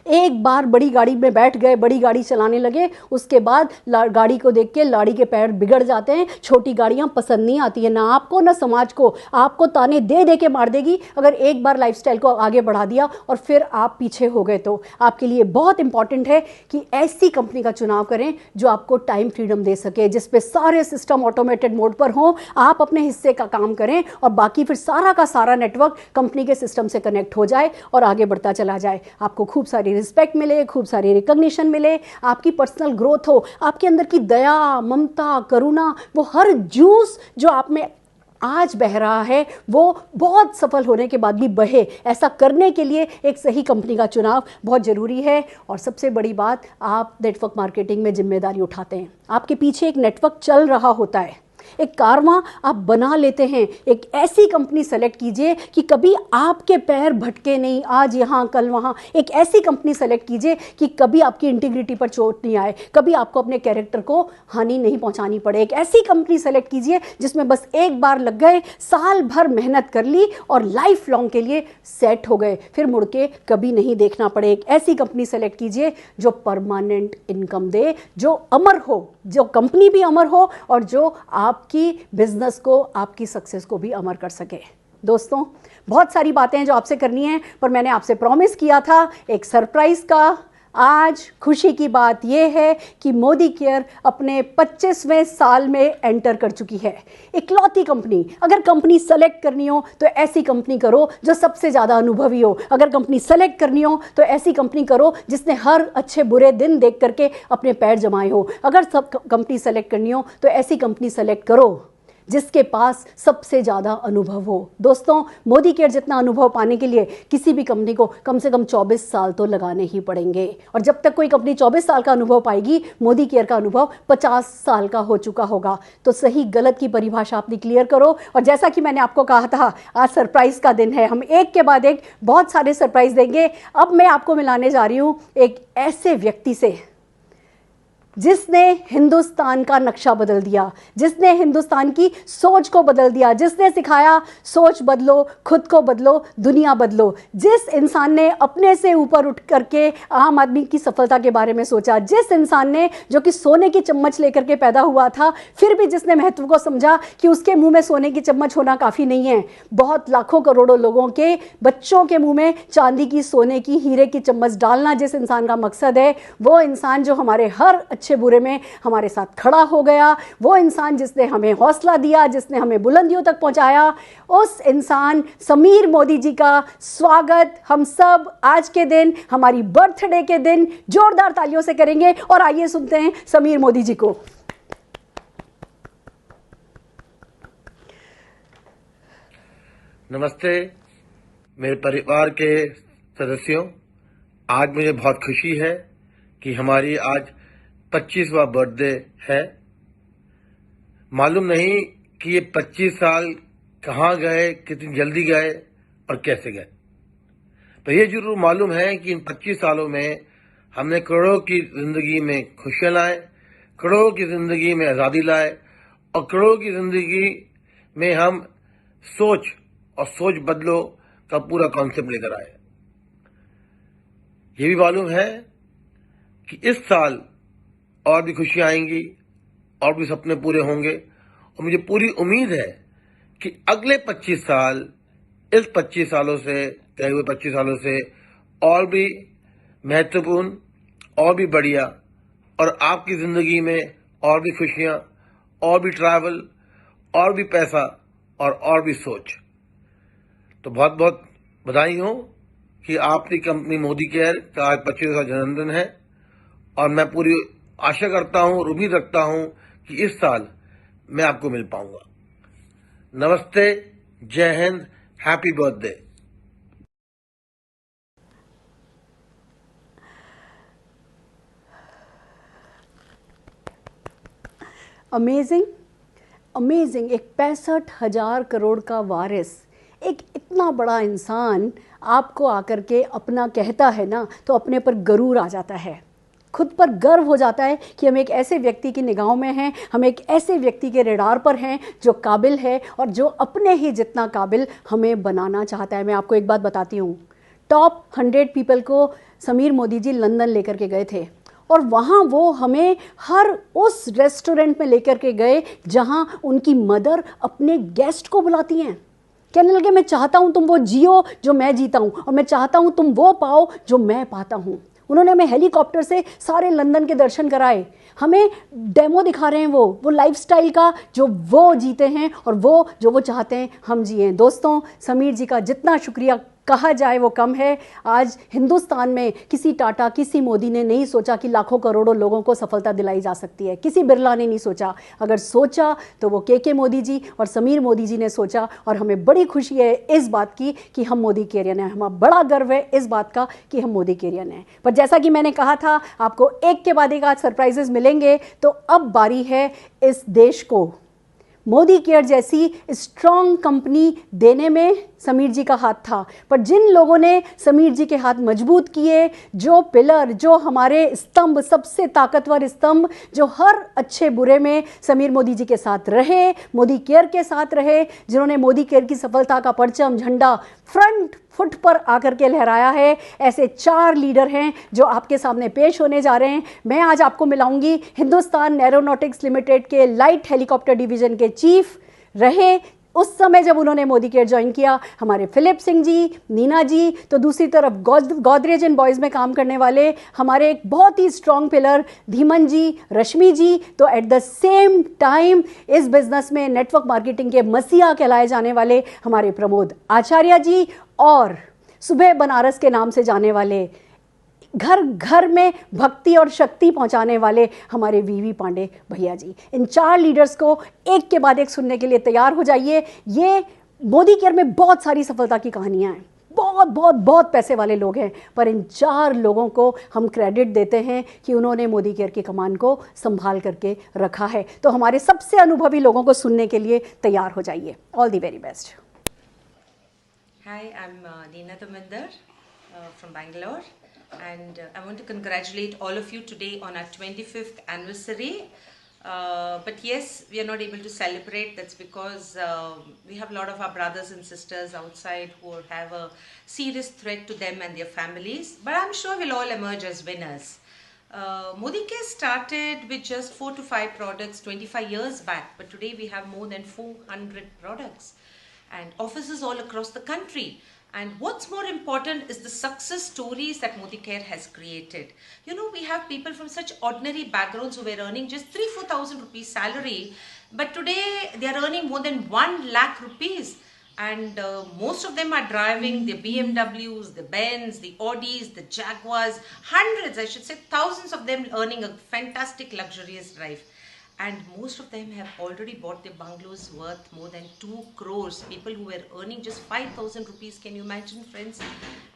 एक बार बड़ी गाड़ी में बैठ गए, बड़ी गाड़ी चलाने लगे, उसके बाद गाड़ी को देख के लाड़ी के पैर बिगड़ जाते हैं। छोटी गाड़ियां पसंद नहीं आती है, ना आपको ना समाज को। आपको ताने दे दे के मार देगी अगर एक बार लाइफस्टाइल को आगे बढ़ा दिया और फिर आप पीछे हो गए। तो आपके लिए बहुत इंपॉर्टेंट है कि ऐसी कंपनी का चुनाव करें जो आपको टाइम फ्रीडम दे सके, जिसपे सारे सिस्टम ऑटोमेटेड मोड पर हों। आप अपने हिस्से का काम करें और बाकी फिर सारा का सारा नेटवर्क कंपनी के सिस्टम से कनेक्ट हो जाए और आगे बढ़ता चला जाए। आपको खूब सारी रिस्पेक्ट मिले, खूब सारी रिकॉग्निशन मिले, आपकी पर्सनल ग्रोथ हो, आपके अंदर की दया, ममता, करुणा, वो हर जूस जो आप में आज बह रहा है वो बहुत सफल होने के बाद भी बहे। ऐसा करने के लिए एक सही कंपनी का चुनाव बहुत ज़रूरी है। और सबसे बड़ी बात, आप नेटवर्क मार्केटिंग में जिम्मेदारी उठाते हैं। आपके पीछे एक नेटवर्क चल रहा होता है, एक कारवां आप बना लेते हैं। एक ऐसी कंपनी सेलेक्ट कीजिए कि कभी आपके पैर भटके नहीं, आज यहाँ कल वहाँ। एक ऐसी कंपनी सेलेक्ट कीजिए कि कभी आपकी इंटीग्रिटी पर चोट नहीं आए, कभी आपको अपने कैरेक्टर को हानि नहीं पहुँचानी पड़े। एक ऐसी कंपनी सेलेक्ट कीजिए जिसमें बस एक बार लग गए, साल भर मेहनत कर ली और लाइफ लॉन्ग के लिए सेट हो गए, फिर मुड़ के कभी नहीं देखना पड़े। एक ऐसी कंपनी सेलेक्ट कीजिए जो परमानेंट इनकम दे, जो अमर हो, जो कंपनी भी अमर हो और जो आपकी बिजनेस को, आपकी सक्सेस को भी अमर कर सके। दोस्तों, बहुत सारी बातें हैं जो आपसे करनी है, पर मैंने आपसे प्रॉमिस किया था एक सरप्राइज का। आज खुशी की बात यह है कि मोदी केयर अपने 25वें साल में एंटर कर चुकी है। इकलौती कंपनी, अगर कंपनी सेलेक्ट करनी हो तो ऐसी कंपनी करो जो सबसे ज़्यादा अनुभवी हो। अगर कंपनी सेलेक्ट करनी हो तो ऐसी कंपनी करो जिसने हर अच्छे बुरे दिन देख करके अपने पैर जमाए हो। अगर सब कंपनी सेलेक्ट करनी हो तो ऐसी कंपनी सेलेक्ट करो जिसके पास सबसे ज़्यादा अनुभव हो। दोस्तों, मोदी केयर जितना अनुभव पाने के लिए किसी भी कंपनी को कम से कम 24 साल तो लगाने ही पड़ेंगे। और जब तक कोई कंपनी 24 साल का अनुभव पाएगी, मोदी केयर का अनुभव 50 साल का हो चुका होगा। तो सही गलत की परिभाषा अपनी क्लियर करो। और जैसा कि मैंने आपको कहा था, आज सरप्राइज का दिन है। हम एक के बाद एक बहुत सारे सरप्राइज देंगे। अब मैं आपको मिलाने जा रही हूँ एक ऐसे व्यक्ति से जिसने हिंदुस्तान का नक्शा बदल दिया, जिसने हिंदुस्तान की सोच को बदल दिया, जिसने सिखाया सोच बदलो, खुद को बदलो, दुनिया बदलो। जिस इंसान ने अपने से ऊपर उठ करके आम आदमी की सफलता के बारे में सोचा, जिस इंसान ने जो कि सोने की चम्मच लेकर के पैदा हुआ था, फिर भी जिसने महत्व को समझा कि उसके मुंह में सोने की चम्मच होना काफ़ी नहीं है, बहुत लाखों करोड़ों लोगों के बच्चों के मुंह में चांदी की, सोने की, हीरे की चम्मच डालना जिस इंसान का मकसद है, वो इंसान जो हमारे हर अच्छे बुरे में हमारे साथ खड़ा हो गया, वो इंसान जिसने हमें हौसला दिया, जिसने हमें बुलंदियों तक पहुंचाया, उस इंसान समीर मोदी जी का स्वागत हम सब आज के दिन, हमारी बर्थडे के दिन जोरदार तालियों से करेंगे। और आइए सुनते हैं समीर मोदी जी को। नमस्ते मेरे परिवार के सदस्यों, आज मुझे बहुत खुशी है कि हमारी आज 25वां बर्थडे है। मालूम नहीं कि ये 25 साल कहाँ गए, कितनी जल्दी गए और कैसे गए। तो ये जरूर मालूम है कि इन 25 सालों में हमने करोड़ों की जिंदगी में खुशियां लाए, करोड़ों की जिंदगी में आज़ादी लाए और करोड़ों की जिंदगी में हम सोच और सोच बदलो का पूरा कॉन्सेप्ट लेकर आए। ये भी मालूम है कि इस साल और भी खुशियां आएंगी और भी सपने पूरे होंगे और मुझे पूरी उम्मीद है कि अगले 25 साल इस 25 सालों से तय हुए 25 सालों से और भी महत्वपूर्ण, और भी बढ़िया, और आपकी जिंदगी में और भी खुशियां, और भी ट्रैवल, और भी पैसा और भी सोच। तो बहुत बहुत बधाई हो कि आपकी कंपनी मोदी केयर का आज 25वां जन्मदिन है और मैं पूरी आशा करता हूं और उम्मीद रखता हूं कि इस साल मैं आपको मिल पाऊंगा। नमस्ते, जय Hind, happy birthday. Amazing, amazing. एक 65,000 करोड़ का वारिस, एक इतना बड़ा इंसान आपको आकर के अपना कहता है ना, तो अपने पर गरूर आ जाता है, खुद पर गर्व हो जाता है कि हम एक ऐसे व्यक्ति की निगाहों में हैं, हम एक ऐसे व्यक्ति के रडार पर हैं जो काबिल है और जो अपने ही जितना काबिल हमें बनाना चाहता है। मैं आपको एक बात बताती हूँ, टॉप 100 पीपल को समीर मोदी जी लंदन लेकर के गए थे और वहाँ वो हमें हर उस रेस्टोरेंट में लेकर के गए जहाँ उनकी मदर अपने गेस्ट को बुलाती हैं। कहने लगे, मैं चाहता हूँ तुम वो जियो जो मैं जीता हूँ और मैं चाहता हूँ तुम वो पाओ जो मैं पाता हूँ। उन्होंने हमें हेलीकॉप्टर से सारे लंदन के दर्शन कराए, हमें डेमो दिखा रहे हैं वो लाइफस्टाइल का जो वो जीते हैं और वो जो वो चाहते हैं हम जिए। दोस्तों, समीर जी का जितना शुक्रिया कहा जाए वो कम है। आज हिंदुस्तान में किसी टाटा, किसी मोदी ने नहीं सोचा कि लाखों करोड़ों लोगों को सफलता दिलाई जा सकती है, किसी बिरला ने नहीं सोचा। अगर सोचा तो वो के मोदी जी और समीर मोदी जी ने सोचा और हमें बड़ी खुशी है इस बात की कि हम मोदी केरियन हैं, हमें बड़ा गर्व है इस बात का कि हम मोदी केरियन हैं। पर जैसा कि मैंने कहा था, आपको एक के बाद एक आज सरप्राइजेस मिलेंगे, तो अब बारी है इस देश को मोदी केयर जैसी स्ट्रॉन्ग कंपनी देने में समीर जी का हाथ था। पर जिन लोगों ने समीर जी के हाथ मजबूत किए, जो पिलर, जो हमारे स्तंभ, सबसे ताकतवर स्तंभ, जो हर अच्छे बुरे में समीर मोदी जी के साथ रहे, मोदी केयर के साथ रहे, जिन्होंने मोदी केयर की सफलता का परचम झंडा फ्रंट फुट पर आकर के लहराया है, ऐसे 4 लीडर हैं जो आपके सामने पेश होने जा रहे हैं। मैं आज आपको मिलाऊंगी हिंदुस्तान एरोनॉटिक्स लिमिटेड के लाइट हेलीकॉप्टर डिवीजन के चीफ रहे उस समय जब उन्होंने मोदी केयर ज्वाइन किया, हमारे फिलिप सिंह जी, नीना जी। तो दूसरी तरफ गोदरेज एंड बॉयज़ में काम करने वाले हमारे एक बहुत ही स्ट्रॉन्ग पिलर धीमन जी, रश्मि जी। तो एट द सेम टाइम इस बिजनेस में नेटवर्क मार्केटिंग के मसीहा कहलाए जाने वाले हमारे प्रमोद आचार्य जी और सुबह बनारस के नाम से जाने वाले, घर घर में भक्ति और शक्ति पहुंचाने वाले हमारे वीवी पांडे भैया जी। इन 4 लीडर्स को एक के बाद एक सुनने के लिए तैयार हो जाइए। ये मोदी केयर में बहुत सारी सफलता की कहानियां हैं, बहुत बहुत बहुत पैसे वाले लोग हैं, पर इन 4 लोगों को हम क्रेडिट देते हैं कि उन्होंने मोदी केयर की कमान को संभाल करके रखा है। तो हमारे सबसे अनुभवी लोगों को सुनने के लिए तैयार हो जाइए। All the very best. Hi, I'm Neena Taminder from Bangalore. And I want to congratulate all of you today on our 25th anniversary. But yes, we are not able to celebrate. That's because we have a lot of our brothers and sisters outside who have a serious threat to them and their families. But I'm sure we'll all emerge as winners. Modicare started with just 4 to 5 products 25 years back, but today we have more than 400 products and offices all across the country. And what's more important is the success stories that Modicare has created. You know, we have people from such ordinary backgrounds who were earning just 3,000-4,000 rupees salary, but today they are earning more than 1 lakh rupees. And most of them are driving the BMWs, the Benz, the Audis, the Jaguars, hundreds, I should say thousands of them earning a fantastic luxurious drive. And most of them have already bought their bungalows worth more than 2 crores. People who were earning just 5,000 rupees, can you imagine, friends?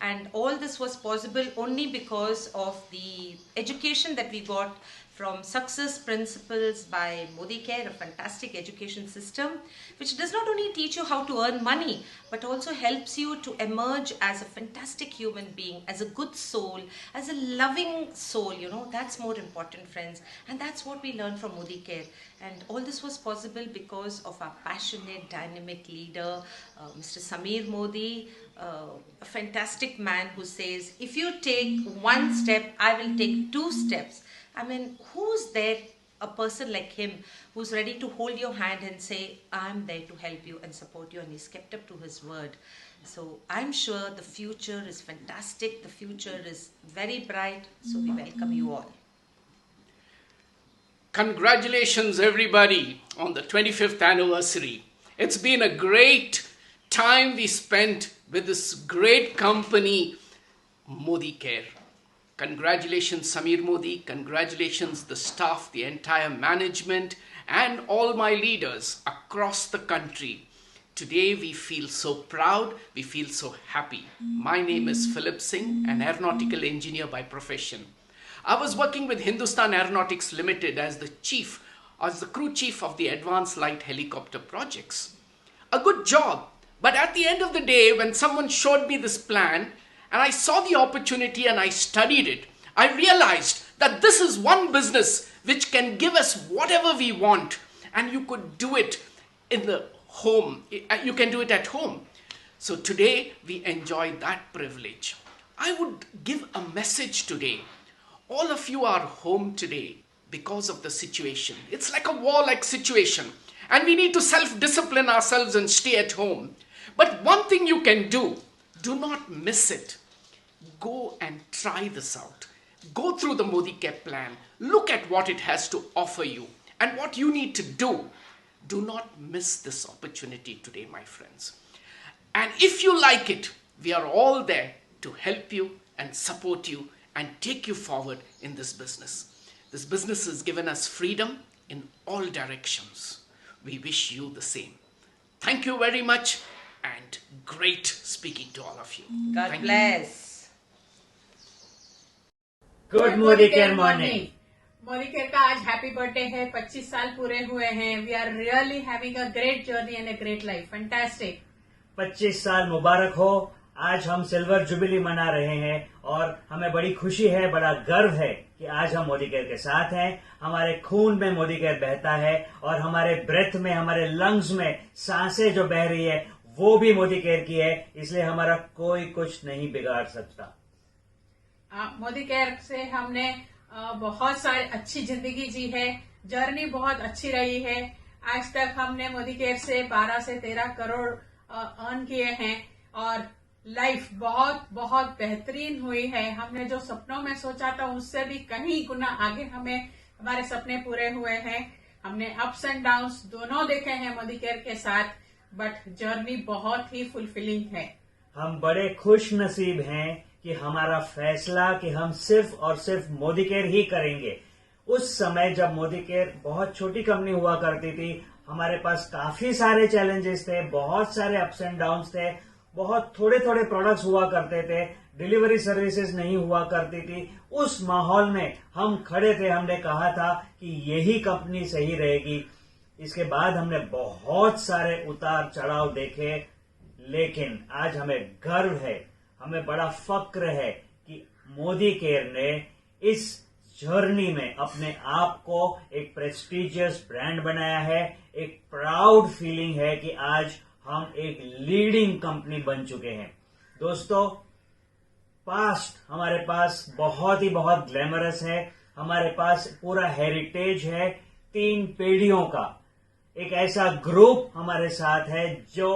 And all this was possible only because of the education that we got from Success Principles by Modicare, a fantastic education system which does not only teach you how to earn money but also helps you to emerge as a fantastic human being, as a good soul, as a loving soul. You know, that's more important, friends, and that's what we learned from Modicare. And all this was possible because of our passionate, dynamic leader, Mr. Samir Modi, a fantastic man who says, if you take 1 step, I will take 2 steps. I mean, who's there, a person like him, who's ready to hold your hand and say, I'm there to help you and support you, and he's kept up to his word. So I'm sure the future is fantastic, the future is very bright, so we welcome you all. Congratulations, everybody, on the 25th anniversary. It's been a great time we spent with this great company, Modicare. Congratulations, Samir Modi. Congratulations, the staff, the entire management, and all my leaders across the country. Today, we feel so proud. We feel so happy. My name is Philip Singh, an aeronautical engineer by profession. I was working with Hindustan Aeronautics Limited as the crew chief of the Advanced Light Helicopter projects. A good job. But at the end of the day, when someone showed me this plan, and I saw the opportunity and I studied it, I realized that this is one business which can give us whatever we want, and you could do it in the home. You can do it at home. So today we enjoy that privilege. I would give a message today. All of you are home today because of the situation. It's like a war-like situation, and we need to self-discipline ourselves and stay at home. But one thing you can do, do not miss it. Go and try this out. Go through the Modicare plan. Look at what it has to offer you and what you need to do. Do not miss this opportunity today, my friends. And if you like it, we are all there to help you and support you and take you forward in this business. This business has given us freedom in all directions. We wish you the same. Thank you very much, and great speaking to all of you. God bless. Good Modicare morning. Modicare का आज happy birthday है, 25 साल पूरे हुए हैं। We are really having a great journey and a great life. Fantastic. 25 साल मुबारक हो। आज हम सिल्वर जुबिली मना रहे हैं और हमें बड़ी खुशी है, बड़ा गर्व है कि आज हम मोदीकेयर के साथ हैं। हमारे खून में मोदीकेयर बहता है और हमारे ब्रेथ में, हमारे लंग्स में सांसें जो बह रही है वो भी मोदीकेयर की है, इसलिए हमारा कोई कुछ नहीं बिगाड़ सकता। मोदीकेयर से हमने बहुत सारी अच्छी जिंदगी जी है, जर्नी बहुत अच्छी रही है। आज तक हमने मोदीकेयर से 12 से 13 करोड़ अर्न किए हैं और लाइफ बहुत बहुत बेहतरीन हुई है। हमने जो सपनों में सोचा था उससे भी कहीं गुना आगे हमारे सपने पूरे हुए हैं। हमने अप्स एंड डाउन्स दोनों देखे हैं मोदीकेयर के साथ, बट जर्नी बहुत ही फुलफिलिंग है। हम बड़े खुश नसीब हैं कि हमारा फैसला कि हम सिर्फ और सिर्फ मोदीकेयर ही करेंगे। उस समय जब मोदीकेयर बहुत छोटी कंपनी हुआ करती थी, हमारे पास काफी सारे चैलेंजेस थे, बहुत सारे अप्स एंड डाउन्स थे, बहुत थोड़े थोड़े प्रोडक्ट्स हुआ करते थे, डिलीवरी सर्विसेज नहीं हुआ करती थी। उस माहौल में हम खड़े थे, हमने कहा था कि यही कंपनी सही रहेगी। इसके बाद हमने बहुत सारे उतार चढ़ाव देखे, लेकिन आज हमें गर्व है, हमें बड़ा फक्र है कि मोदी केयर ने इस जर्नी में अपने आप को एक प्रेस्टिजियस ब्रांड बनाया है। एक प्राउड फीलिंग है कि आज हम एक लीडिंग कंपनी बन चुके हैं। दोस्तों, पास्ट हमारे पास बहुत ग्लैमरस है। हमारे पास पूरा हेरिटेज है 3 पीढ़ियों का। एक ऐसा ग्रुप हमारे साथ है जो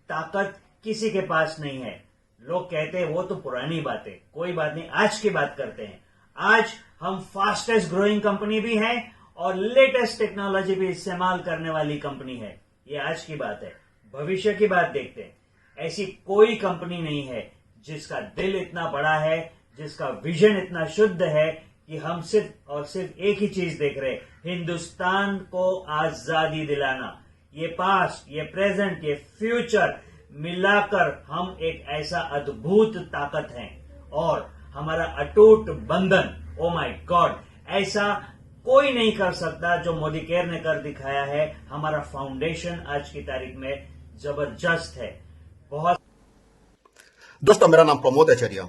ताकत किसी के पास नहीं है। लोग कहते हैं वो तो पुरानी बात है, कोई बात नहीं, आज की बात करते हैं। आज हम फास्टेस्ट ग्रोइंग कंपनी भी हैं और लेटेस्ट टेक्नोलॉजी भी इस्तेमाल करने वाली कंपनी है। ये आज की बात है। भविष्य की बात देखते हैं। ऐसी कोई कंपनी नहीं है जिसका दिल इतना बड़ा है, जिसका विजन इतना शुद्ध है कि हम सिर्फ और सिर्फ एक ही चीज देख रहे हैं, हिंदुस्तान को आजादी दिलाना। ये पास्ट, ये प्रेजेंट, ये फ्यूचर मिलाकर हम एक ऐसा अद्भुत ताकत हैं और हमारा अटूट बंधन, ओ माय गॉड, ऐसा कोई नहीं कर सकता जो मोदी केयर ने कर दिखाया है। हमारा फाउंडेशन आज की तारीख में जबरदस्त है। बहुत दोस्तों, मेरा नाम प्रमोद आचार्य।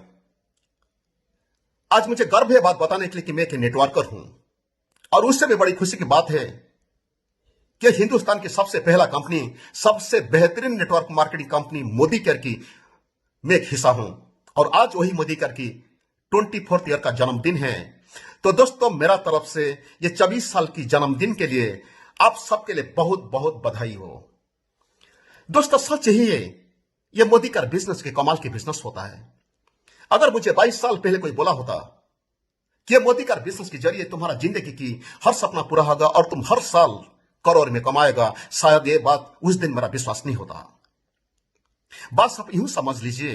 आज मुझे गर्व है बात बताने के लिए कि मैं एक नेटवर्कर हूं और उससे भी बड़ी खुशी की बात है कि हिंदुस्तान की सबसे पहला कंपनी, सबसे बेहतरीन network marketing company Modi care की मैं एक हिस्सा हूं और आज वही मोदी केयर की 24th ईयर का जन्मदिन है। तो दोस्तों, मेरा तरफ से ये 24 साल की जन्मदिन के लिए आप सबके लिए बहुत बहुत बधाई हो। दोस्तों, सच ही है, ये मोदी केयर बिजनेस के कमाल की बिजनेस होता है। अगर मुझे 22 साल पहले कोई बोला होता कि ये मोदी केयर बिजनेस के जरिए तुम्हारा जिंदगी की हर सपना पूरा होगा और तुम हर साल करोड़ में कमाएगा, शायद ये बात उस दिन मेरा विश्वास नहीं होता। बस आप यूं समझ लीजिए,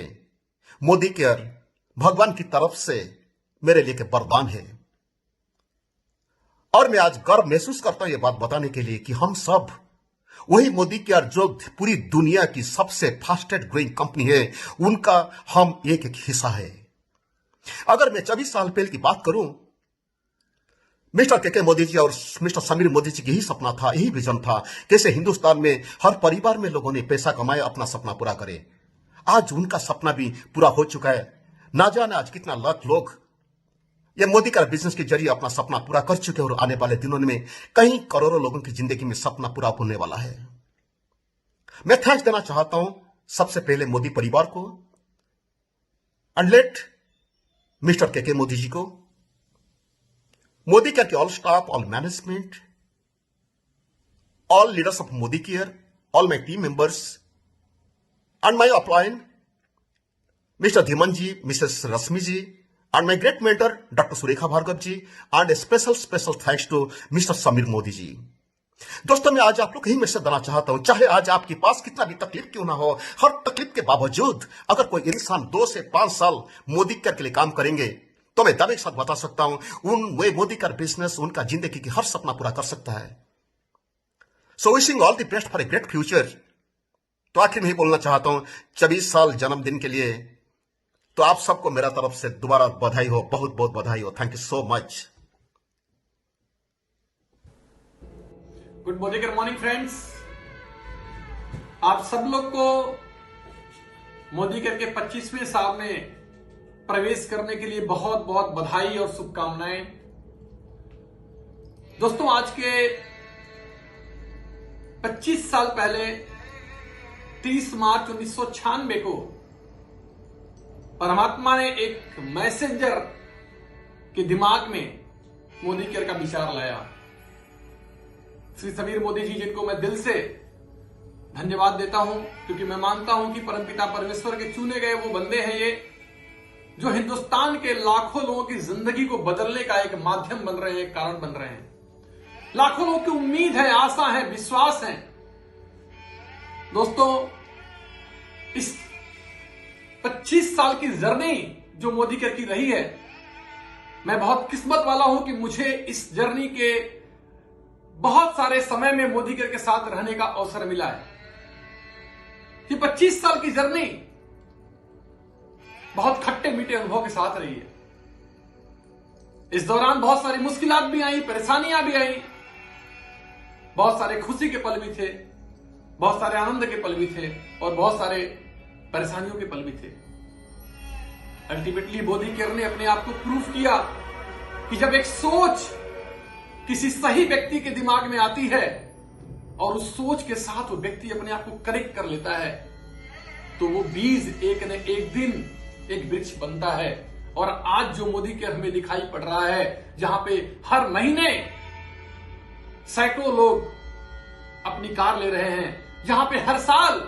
मोदी केयर भगवान की तरफ से मेरे लिए वरदान है और मैं आज गर्व महसूस करता हूं ये बात बताने के लिए कि हम सब वही मोदी केयर जो पूरी दुनिया की सबसे फास्टेस्ट ग्रोइंग कंपनी है, उनका हम एक हिस्सा है। अगर मैं 24 साल पहले की बात करूं, मिस्टर के मोदी जी और मिस्टर समीर मोदी जी की यही सपना था, यही विजन था, कैसे हिंदुस्तान में हर परिवार में लोगों ने पैसा कमाए, अपना सपना पूरा करे। आज उनका सपना भी पूरा हो चुका है। ना जाने आज कितना लाख लोग ये मोदी केयर बिजनेस के जरिए अपना सपना पूरा कर चुके हैं और आने वाले दिनों में कई करोड़ों लोगों की जिंदगी में सपना पूरा होने वाला है। मैं थैंक्स देना चाहता हूं सबसे पहले मोदी परिवार को, एंड मिस्टर के मोदी जी को, मोदी केयर के all staff, all management, all leaders of Modicare, all my team members and my upline Mr Dhiman ji, Mrs Rashmi ji, and my great mentor Dr. Surekha Bhargava ji, and a special thanks to Mr. Samir Modi ji। दोस्तों, मैं आज आप लोग कहीं message देना चाहता हूं, चाहे आज आपके पास कितना भी तकलीफ क्यों ना हो, हर तकलीफ के बावजूद अगर कोई इंसान 2 से 5 साल मोदी केयर के लिए काम करेंगे तो मैं दावे के साथ बता सकता हूं वे मोदी केयर बिजनेस उनका जिंदगी की हर सपना पूरा कर सकता है। So wishing all the best for a great future. तो आखिर में ही बोलना चाहता हूं, 24 साल जन्मदिन के लिए तो आप सबको मेरा तरफ से दोबारा बधाई हो, बहुत बहुत बधाई हो। Thank you so much. Good morning friends. आप सब लोग को मोदी केयर के 25वें साल में प्रवेश करने के लिए बहुत बहुत बधाई और शुभकामनाएं। दोस्तों, आज के 25 साल पहले 30 मार्च 1996 को परमात्मा ने एक मैसेंजर के दिमाग में मोदी केयर का विचार लाया। श्री समीर मोदी जी, जिनको मैं दिल से धन्यवाद देता हूं, क्योंकि मैं मानता हूं कि परमपिता परमेश्वर के चुने गए वो बंदे हैं ये, जो हिंदुस्तान के लाखों लोगों की जिंदगी को बदलने का एक माध्यम बन रहे हैं, एक कारण बन रहे हैं। लाखों लोगों की उम्मीद है, आशा है, विश्वास है। दोस्तों, इस 25 साल की जर्नी जो मोदी केयर की रही है, मैं बहुत किस्मत वाला हूं कि मुझे इस जर्नी के बहुत सारे समय में मोदी केयर के साथ रहने का अवसर मिला है। कि 25 साल की जर्नी बहुत खट्टे मीठे अनुभव के साथ रही है। इस दौरान बहुत सारी मुश्किलात भी आई, परेशानियां भी आई, बहुत सारे खुशी के पल भी थे, बहुत सारे आनंद के पल भी थे और बहुत सारे परेशानियों के पल भी थे। अल्टीमेटली मोदी केयर ने अपने आप को प्रूफ किया कि जब एक सोच किसी सही व्यक्ति के दिमाग में आती है और उस सोच के साथ वो व्यक्ति अपने आप को कनेक्ट कर लेता है तो वो बीज एक न एक दिन एक वृक्ष बनता है। और आज जो मोदी केयर हमें दिखाई पड़ रहा है, जहां पे हर महीने सैकड़ों लोग अपनी कार ले रहे हैं, जहां पे हर साल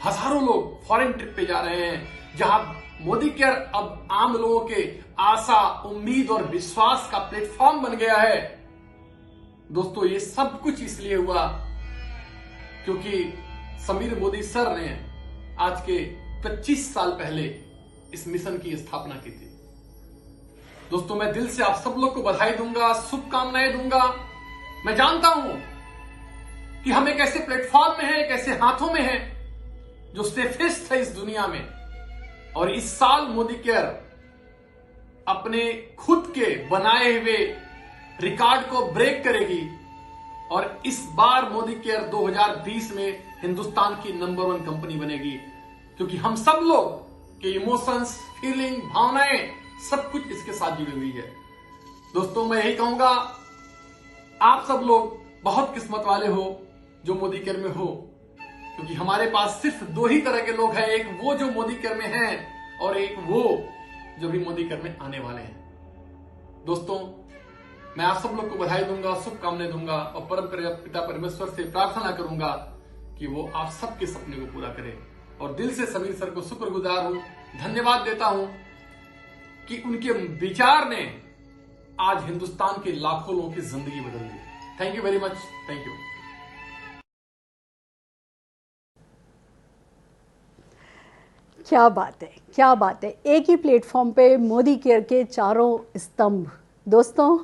हजारों लोग फॉरेन ट्रिप पे जा रहे हैं, जहां मोदी केयर अब आम लोगों के आशा, उम्मीद और विश्वास का प्लेटफॉर्म बन गया है। दोस्तों, ये सब कुछ इसलिए हुआ क्योंकि समीर मोदी सर ने आज के 25 साल पहले इस मिशन की स्थापना की थी। दोस्तों, मैं दिल से आप सब लोग को बधाई दूंगा, शुभकामनाएं दूंगा। मैं जानता हूं कि हम एक ऐसे प्लेटफॉर्म में हैं, एक ऐसे हाथों में हैं जो सेफेस्ट है इस दुनिया में। और इस साल मोदी केयर अपने खुद के बनाए हुए रिकॉर्ड को ब्रेक करेगी और इस बार मोदी केयर 2020 में हिंदुस्तान की नंबर 1 कंपनी बनेगी, क्योंकि हम सब लोग के इमोशंस, फीलिंग, भावनाएं सब कुछ इसके साथ जुड़ी हुई है। दोस्तों, मैं यही कहूंगा, आप सब लोग बहुत किस्मत वाले हो जो मोदी केयर में हो, क्योंकि हमारे पास सिर्फ 2 ही तरह के लोग हैं, एक वो जो मोदी केयर में हैं और एक वो जो भी मोदी केयर में आने वाले हैं। दोस्तों, मैं आप सब लोग को बधाई दूंगा, शुभकामनाएं दूंगा और परम पिता परमेश्वर से प्रार्थना करूंगा कि वो आप सबके सपने को पूरा करे। और दिल से समीर सर को शुक्रगुजार हूं, धन्यवाद देता हूं कि उनके विचार ने आज हिंदुस्तान के लाखों लोगों की जिंदगी बदल दी। Thank you very much. Thank you. क्या बात है, क्या बात है। एक ही प्लेटफॉर्म पे मोदी केयर के चारों स्तंभ। दोस्तों,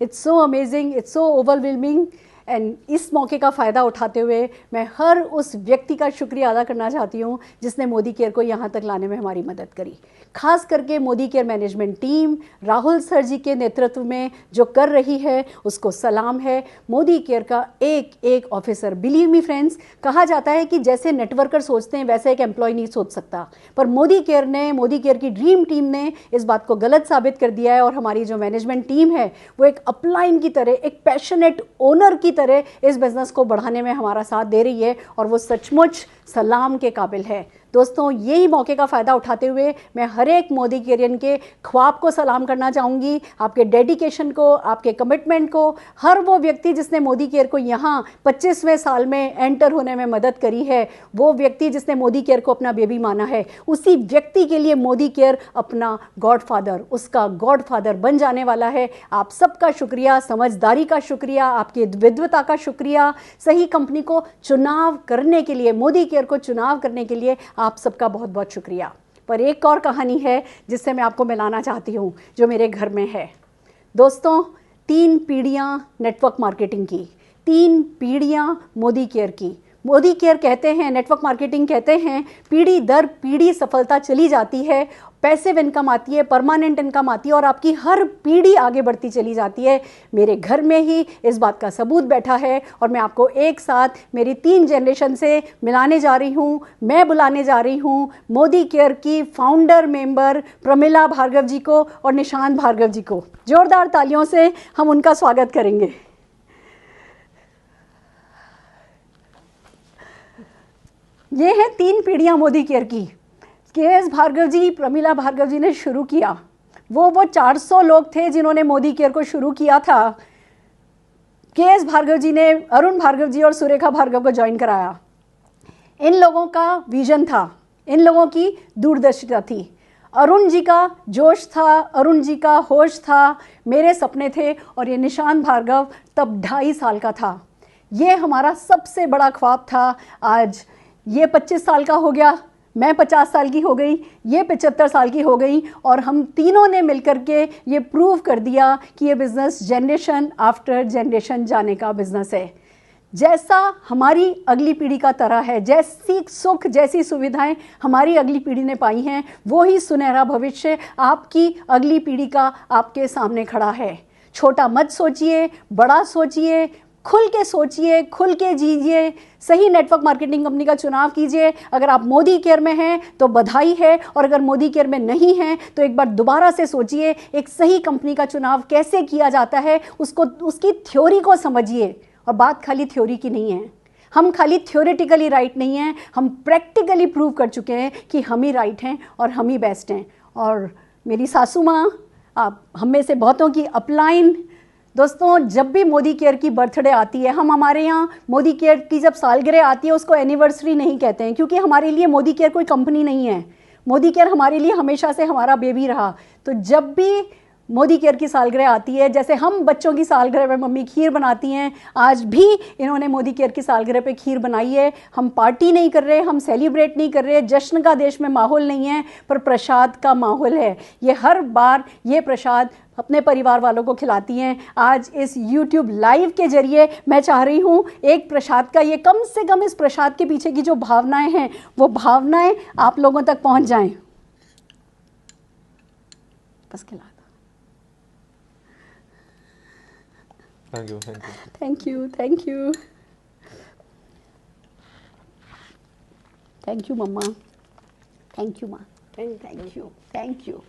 it's so amazing, it's so overwhelming. And इस मौके का फ़ायदा उठाते हुए मैं हर उस व्यक्ति का शुक्रिया अदा करना चाहती हूँ जिसने मोदी केयर को यहाँ तक लाने में हमारी मदद करी। खास करके Modi care management team Rahul sir ji के नेतृत्व में जो कर रही है उसको सलाम है। मोदी केयर का एक एक ऑफिसर, बिलीव मी फ्रेंड्स, कहा जाता है कि जैसे नेटवर्कर सोचते हैं वैसे एक एम्प्लॉय नहीं सोच सकता, पर मोदी केयर की ड्रीम टीम ने इस बात को गलत साबित कर दिया है। और हमारी जो मैनेजमेंट टीम है वो एक अपलाइन की तरह, एक पैशनेट ओनर की तरह इस बिजनेस को बढ़ाने में हमारा साथ दे रही है और वो सचमुच सलाम के काबिल है। दोस्तों, यही मौके का फ़ायदा उठाते हुए मैं हर एक मोदी केरियन के ख्वाब को सलाम करना चाहूँगी, आपके डेडिकेशन को, आपके कमिटमेंट को। हर वो व्यक्ति जिसने मोदी केयर को यहाँ 25वें साल में एंटर होने में मदद करी है, वो व्यक्ति जिसने मोदी केयर को अपना बेबी माना है, उसी व्यक्ति के लिए मोदी केयर अपना गॉडफादर, उसका गॉडफादर बन जाने वाला है। आप सबका शुक्रिया, समझदारी का शुक्रिया, आपकी विद्वता का शुक्रिया, सही कंपनी को चुनाव करने के लिए, मोदी केयर को चुनाव करने के लिए आप सबका बहुत बहुत शुक्रिया। पर एक और कहानी है जिससे मैं आपको मिलाना चाहती हूँ, जो मेरे घर में है। दोस्तों, 3 पीढ़ियाँ नेटवर्क मार्केटिंग की, 3 पीढ़ियाँ मोदी केयर की। मोदी केयर कहते हैं, नेटवर्क मार्केटिंग कहते हैं, पीढ़ी दर पीढ़ी सफलता चली जाती है, पैसिव इनकम आती है, परमानेंट इनकम आती है और आपकी हर पीढ़ी आगे बढ़ती चली जाती है। मेरे घर में ही इस बात का सबूत बैठा है और मैं आपको एक साथ मेरी 3 जनरेशन से मिलाने जा रही हूँ। मैं बुलाने जा रही हूँ मोदी केयर की फाउंडर मेंबर प्रमिला भार्गव जी को और निशांत भार्गव जी को। जोरदार तालियों से हम उनका स्वागत करेंगे। ये हैं 3 पीढ़ियाँ मोदी केयर की। के.एस. भार्गव जी, प्रमिला भार्गव जी ने शुरू किया। वो 400 लोग थे जिन्होंने मोदी केयर को शुरू किया था। के.एस. भार्गव जी ने अरुण भार्गव जी और सुरेखा भार्गव को ज्वाइन कराया। इन लोगों का विजन था, इन लोगों की दूरदर्शिता थी, अरुण जी का जोश था, अरुण जी का होश था, मेरे सपने थे। और ये निशांत भार्गव तब 2.5 साल का था। ये हमारा सबसे बड़ा ख्वाब था। आज ये 25 साल का हो गया, मैं 50 साल की हो गई, ये 75 साल की हो गई और हम तीनों ने मिलकर के ये प्रूव कर दिया कि ये बिज़नेस जनरेशन आफ्टर जनरेशन जाने का बिज़नेस है। जैसा हमारी अगली पीढ़ी का तरह है, जैसी सुख, जैसी सुविधाएं हमारी अगली पीढ़ी ने पाई हैं, वो ही सुनहरा भविष्य आपकी अगली पीढ़ी का आपके सामने खड़ा है। छोटा मत सोचिए, बड़ा सोचिए, खुल के सोचिए, खुल के जीजिए, सही नेटवर्क मार्केटिंग कंपनी का चुनाव कीजिए। अगर आप मोदी केयर में हैं तो बधाई है, और अगर मोदी केयर में नहीं हैं तो एक बार दोबारा से सोचिए एक सही कंपनी का चुनाव कैसे किया जाता है, उसको, उसकी थ्योरी को समझिए। और बात खाली थ्योरी की नहीं है, हम खाली थ्योरेटिकली राइट नहीं हैं, हम प्रैक्टिकली प्रूव कर चुके हैं कि हम ही राइट हैं और हम ही बेस्ट हैं। और मेरी सासू माँ, आप हम में से बहुतों की अपलाइन, दोस्तों जब भी मोदी केयर की बर्थडे आती है, हम हमारे यहाँ मोदी केयर की जब सालगिरह आती है उसको एनिवर्सरी नहीं कहते हैं, क्योंकि हमारे लिए मोदी केयर कोई कंपनी नहीं है। मोदी केयर हमारे लिए हमेशा से हमारा बेबी रहा। तो जब भी मोदी केयर की सालगिरह आती है, जैसे हम बच्चों की सालगिरह में मम्मी खीर बनाती हैं, आज भी इन्होंने मोदी केयर की सालगिरह पे खीर बनाई है। हम पार्टी नहीं कर रहे, हम सेलिब्रेट नहीं कर रहे, जश्न का देश में माहौल नहीं है, पर प्रसाद का माहौल है। ये हर बार ये प्रसाद अपने परिवार वालों को खिलाती हैं। आज इस YouTube लाइव के जरिए मैं चाह रही हूँ एक प्रसाद का, ये कम से कम इस प्रसाद के पीछे की जो भावनाएं हैं वो भावनाएं आप लोगों तक पहुँच जाएं। बस खिला। Thank you. Thank you, thank you, thank you मम्मा, थैंक यू माँ, thank you, thank you,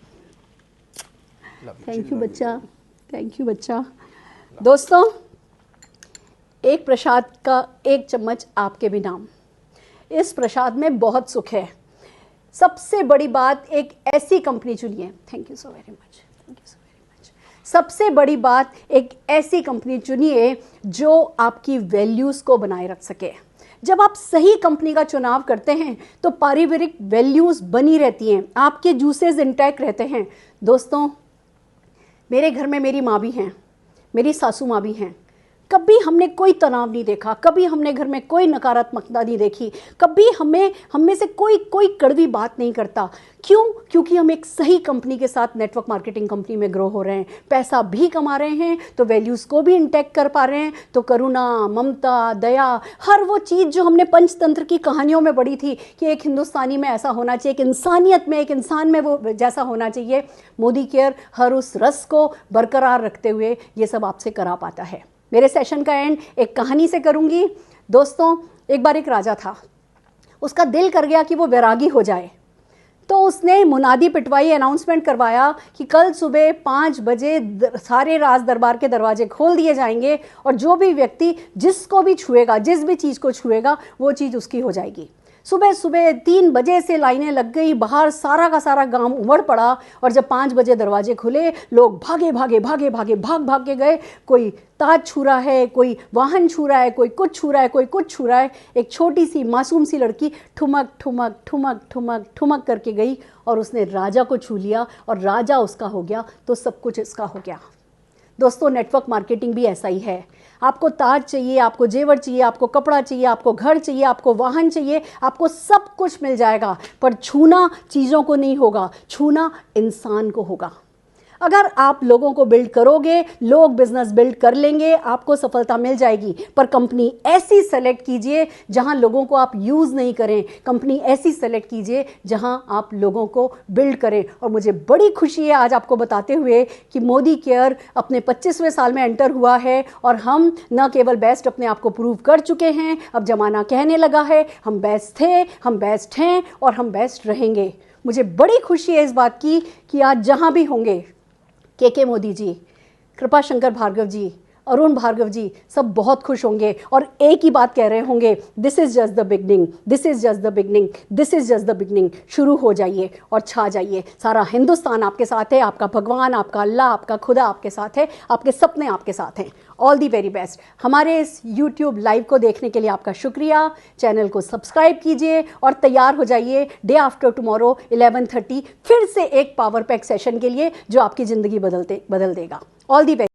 thank you बच्चा, थैंक यू बच्चा। दोस्तों, एक प्रसाद का एक चम्मच आपके भी नाम। इस प्रसाद में बहुत सुख है। सबसे बड़ी बात, एक ऐसी कंपनी चुनिए। Thank you so very much, thank you so very much. सबसे बड़ी बात, एक ऐसी कंपनी चुनिए जो आपकी वैल्यूज़ को बनाए रख सके। जब आप सही कंपनी का चुनाव करते हैं तो पारिवारिक वैल्यूज़ बनी रहती हैं, आपके जूसेस इंटैक्ट रहते हैं। दोस्तों, मेरे घर में मेरी माँ भी हैं, मेरी सासू माँ भी हैं। कभी हमने कोई तनाव नहीं देखा, कभी हमने घर में कोई नकारात्मकता नहीं देखी, कभी हम में से कोई कड़वी बात नहीं करता। क्यों? क्योंकि हम एक सही कंपनी के साथ नेटवर्क मार्केटिंग कंपनी में ग्रो हो रहे हैं, पैसा भी कमा रहे हैं, तो वैल्यूज़ को भी इंटैक्ट कर पा रहे हैं। तो करुणा, ममता, दया, हर वो चीज़ जो हमने पंचतंत्र की कहानियों में पढ़ी थी कि एक हिंदुस्तानी में ऐसा होना चाहिए, एक इंसानियत में, एक इंसान में वो जैसा होना चाहिए, मोदी केयर हर उस रस को बरकरार रखते हुए ये सब आपसे करा पाता है। मेरे सेशन का एंड एक कहानी से करूंगी। दोस्तों, एक बार एक राजा था, उसका दिल कर गया कि वो वैरागी हो जाए। तो उसने मुनादी पिटवाई, अनाउंसमेंट करवाया कि कल सुबह 5 बजे सारे राज दरबार के दरवाजे खोल दिए जाएंगे और जो भी व्यक्ति जिसको भी छुएगा, जिस भी चीज़ को छुएगा, वो चीज़ उसकी हो जाएगी। सुबह सुबह 3 बजे से लाइनें लग गई, बाहर सारा का सारा गांव उमड़ पड़ा। और जब 5 बजे दरवाजे खुले, लोग भाग के गए। कोई ताज छू रहा है, कोई वाहन छू रहा है, कोई कुछ छू रहा है, कोई कुछ छू रहा है। एक छोटी सी मासूम सी लड़की ठुमक ठुमक ठुमक ठुमक ठुमक करके गई और उसने राजा को छू लिया और राजा उसका हो गया, तो सब कुछ इसका हो गया। दोस्तों, नेटवर्क मार्केटिंग भी ऐसा ही है। आपको ताज चाहिए, आपको जेवर चाहिए, आपको कपड़ा चाहिए, आपको घर चाहिए, आपको वाहन चाहिए, आपको सब कुछ मिल जाएगा, पर छूना चीज़ों को नहीं होगा, छूना इंसान को होगा। अगर आप लोगों को बिल्ड करोगे, लोग बिजनेस बिल्ड कर लेंगे, आपको सफलता मिल जाएगी। पर कंपनी ऐसी सेलेक्ट कीजिए जहां लोगों को आप यूज़ नहीं करें, कंपनी ऐसी सेलेक्ट कीजिए जहां आप लोगों को बिल्ड करें। और मुझे बड़ी खुशी है आज आपको बताते हुए कि मोदी केयर अपने 25वें साल में एंटर हुआ है और हम न केवल बेस्ट अपने आप को प्रूव कर चुके हैं, अब जमाना कहने लगा है हम बेस्ट थे, हम बेस्ट हैं और हम बेस्ट रहेंगे। मुझे बड़ी खुशी है इस बात की कि आज जहां भी होंगे, के मोदी जी, कृपा शंकर भार्गव जी, अरुण भार्गव जी, सब बहुत खुश होंगे और एक ही बात कह रहे होंगे, this is just the beginning, this is just the beginning, this is just the beginning. शुरू हो जाइए और छा जाइए। सारा हिंदुस्तान आपके साथ है, आपका भगवान, आपका अल्लाह, आपका खुदा आपके साथ है, आपके सपने आपके साथ हैं। All the very best. हमारे इस YouTube लाइव को देखने के लिए आपका शुक्रिया। चैनल को सब्सक्राइब कीजिए और तैयार हो जाइए डे आफ्टर टुमारो 11:30 फिर से एक पावर पैक सेशन के लिए जो आपकी ज़िंदगी बदल देगा। All the very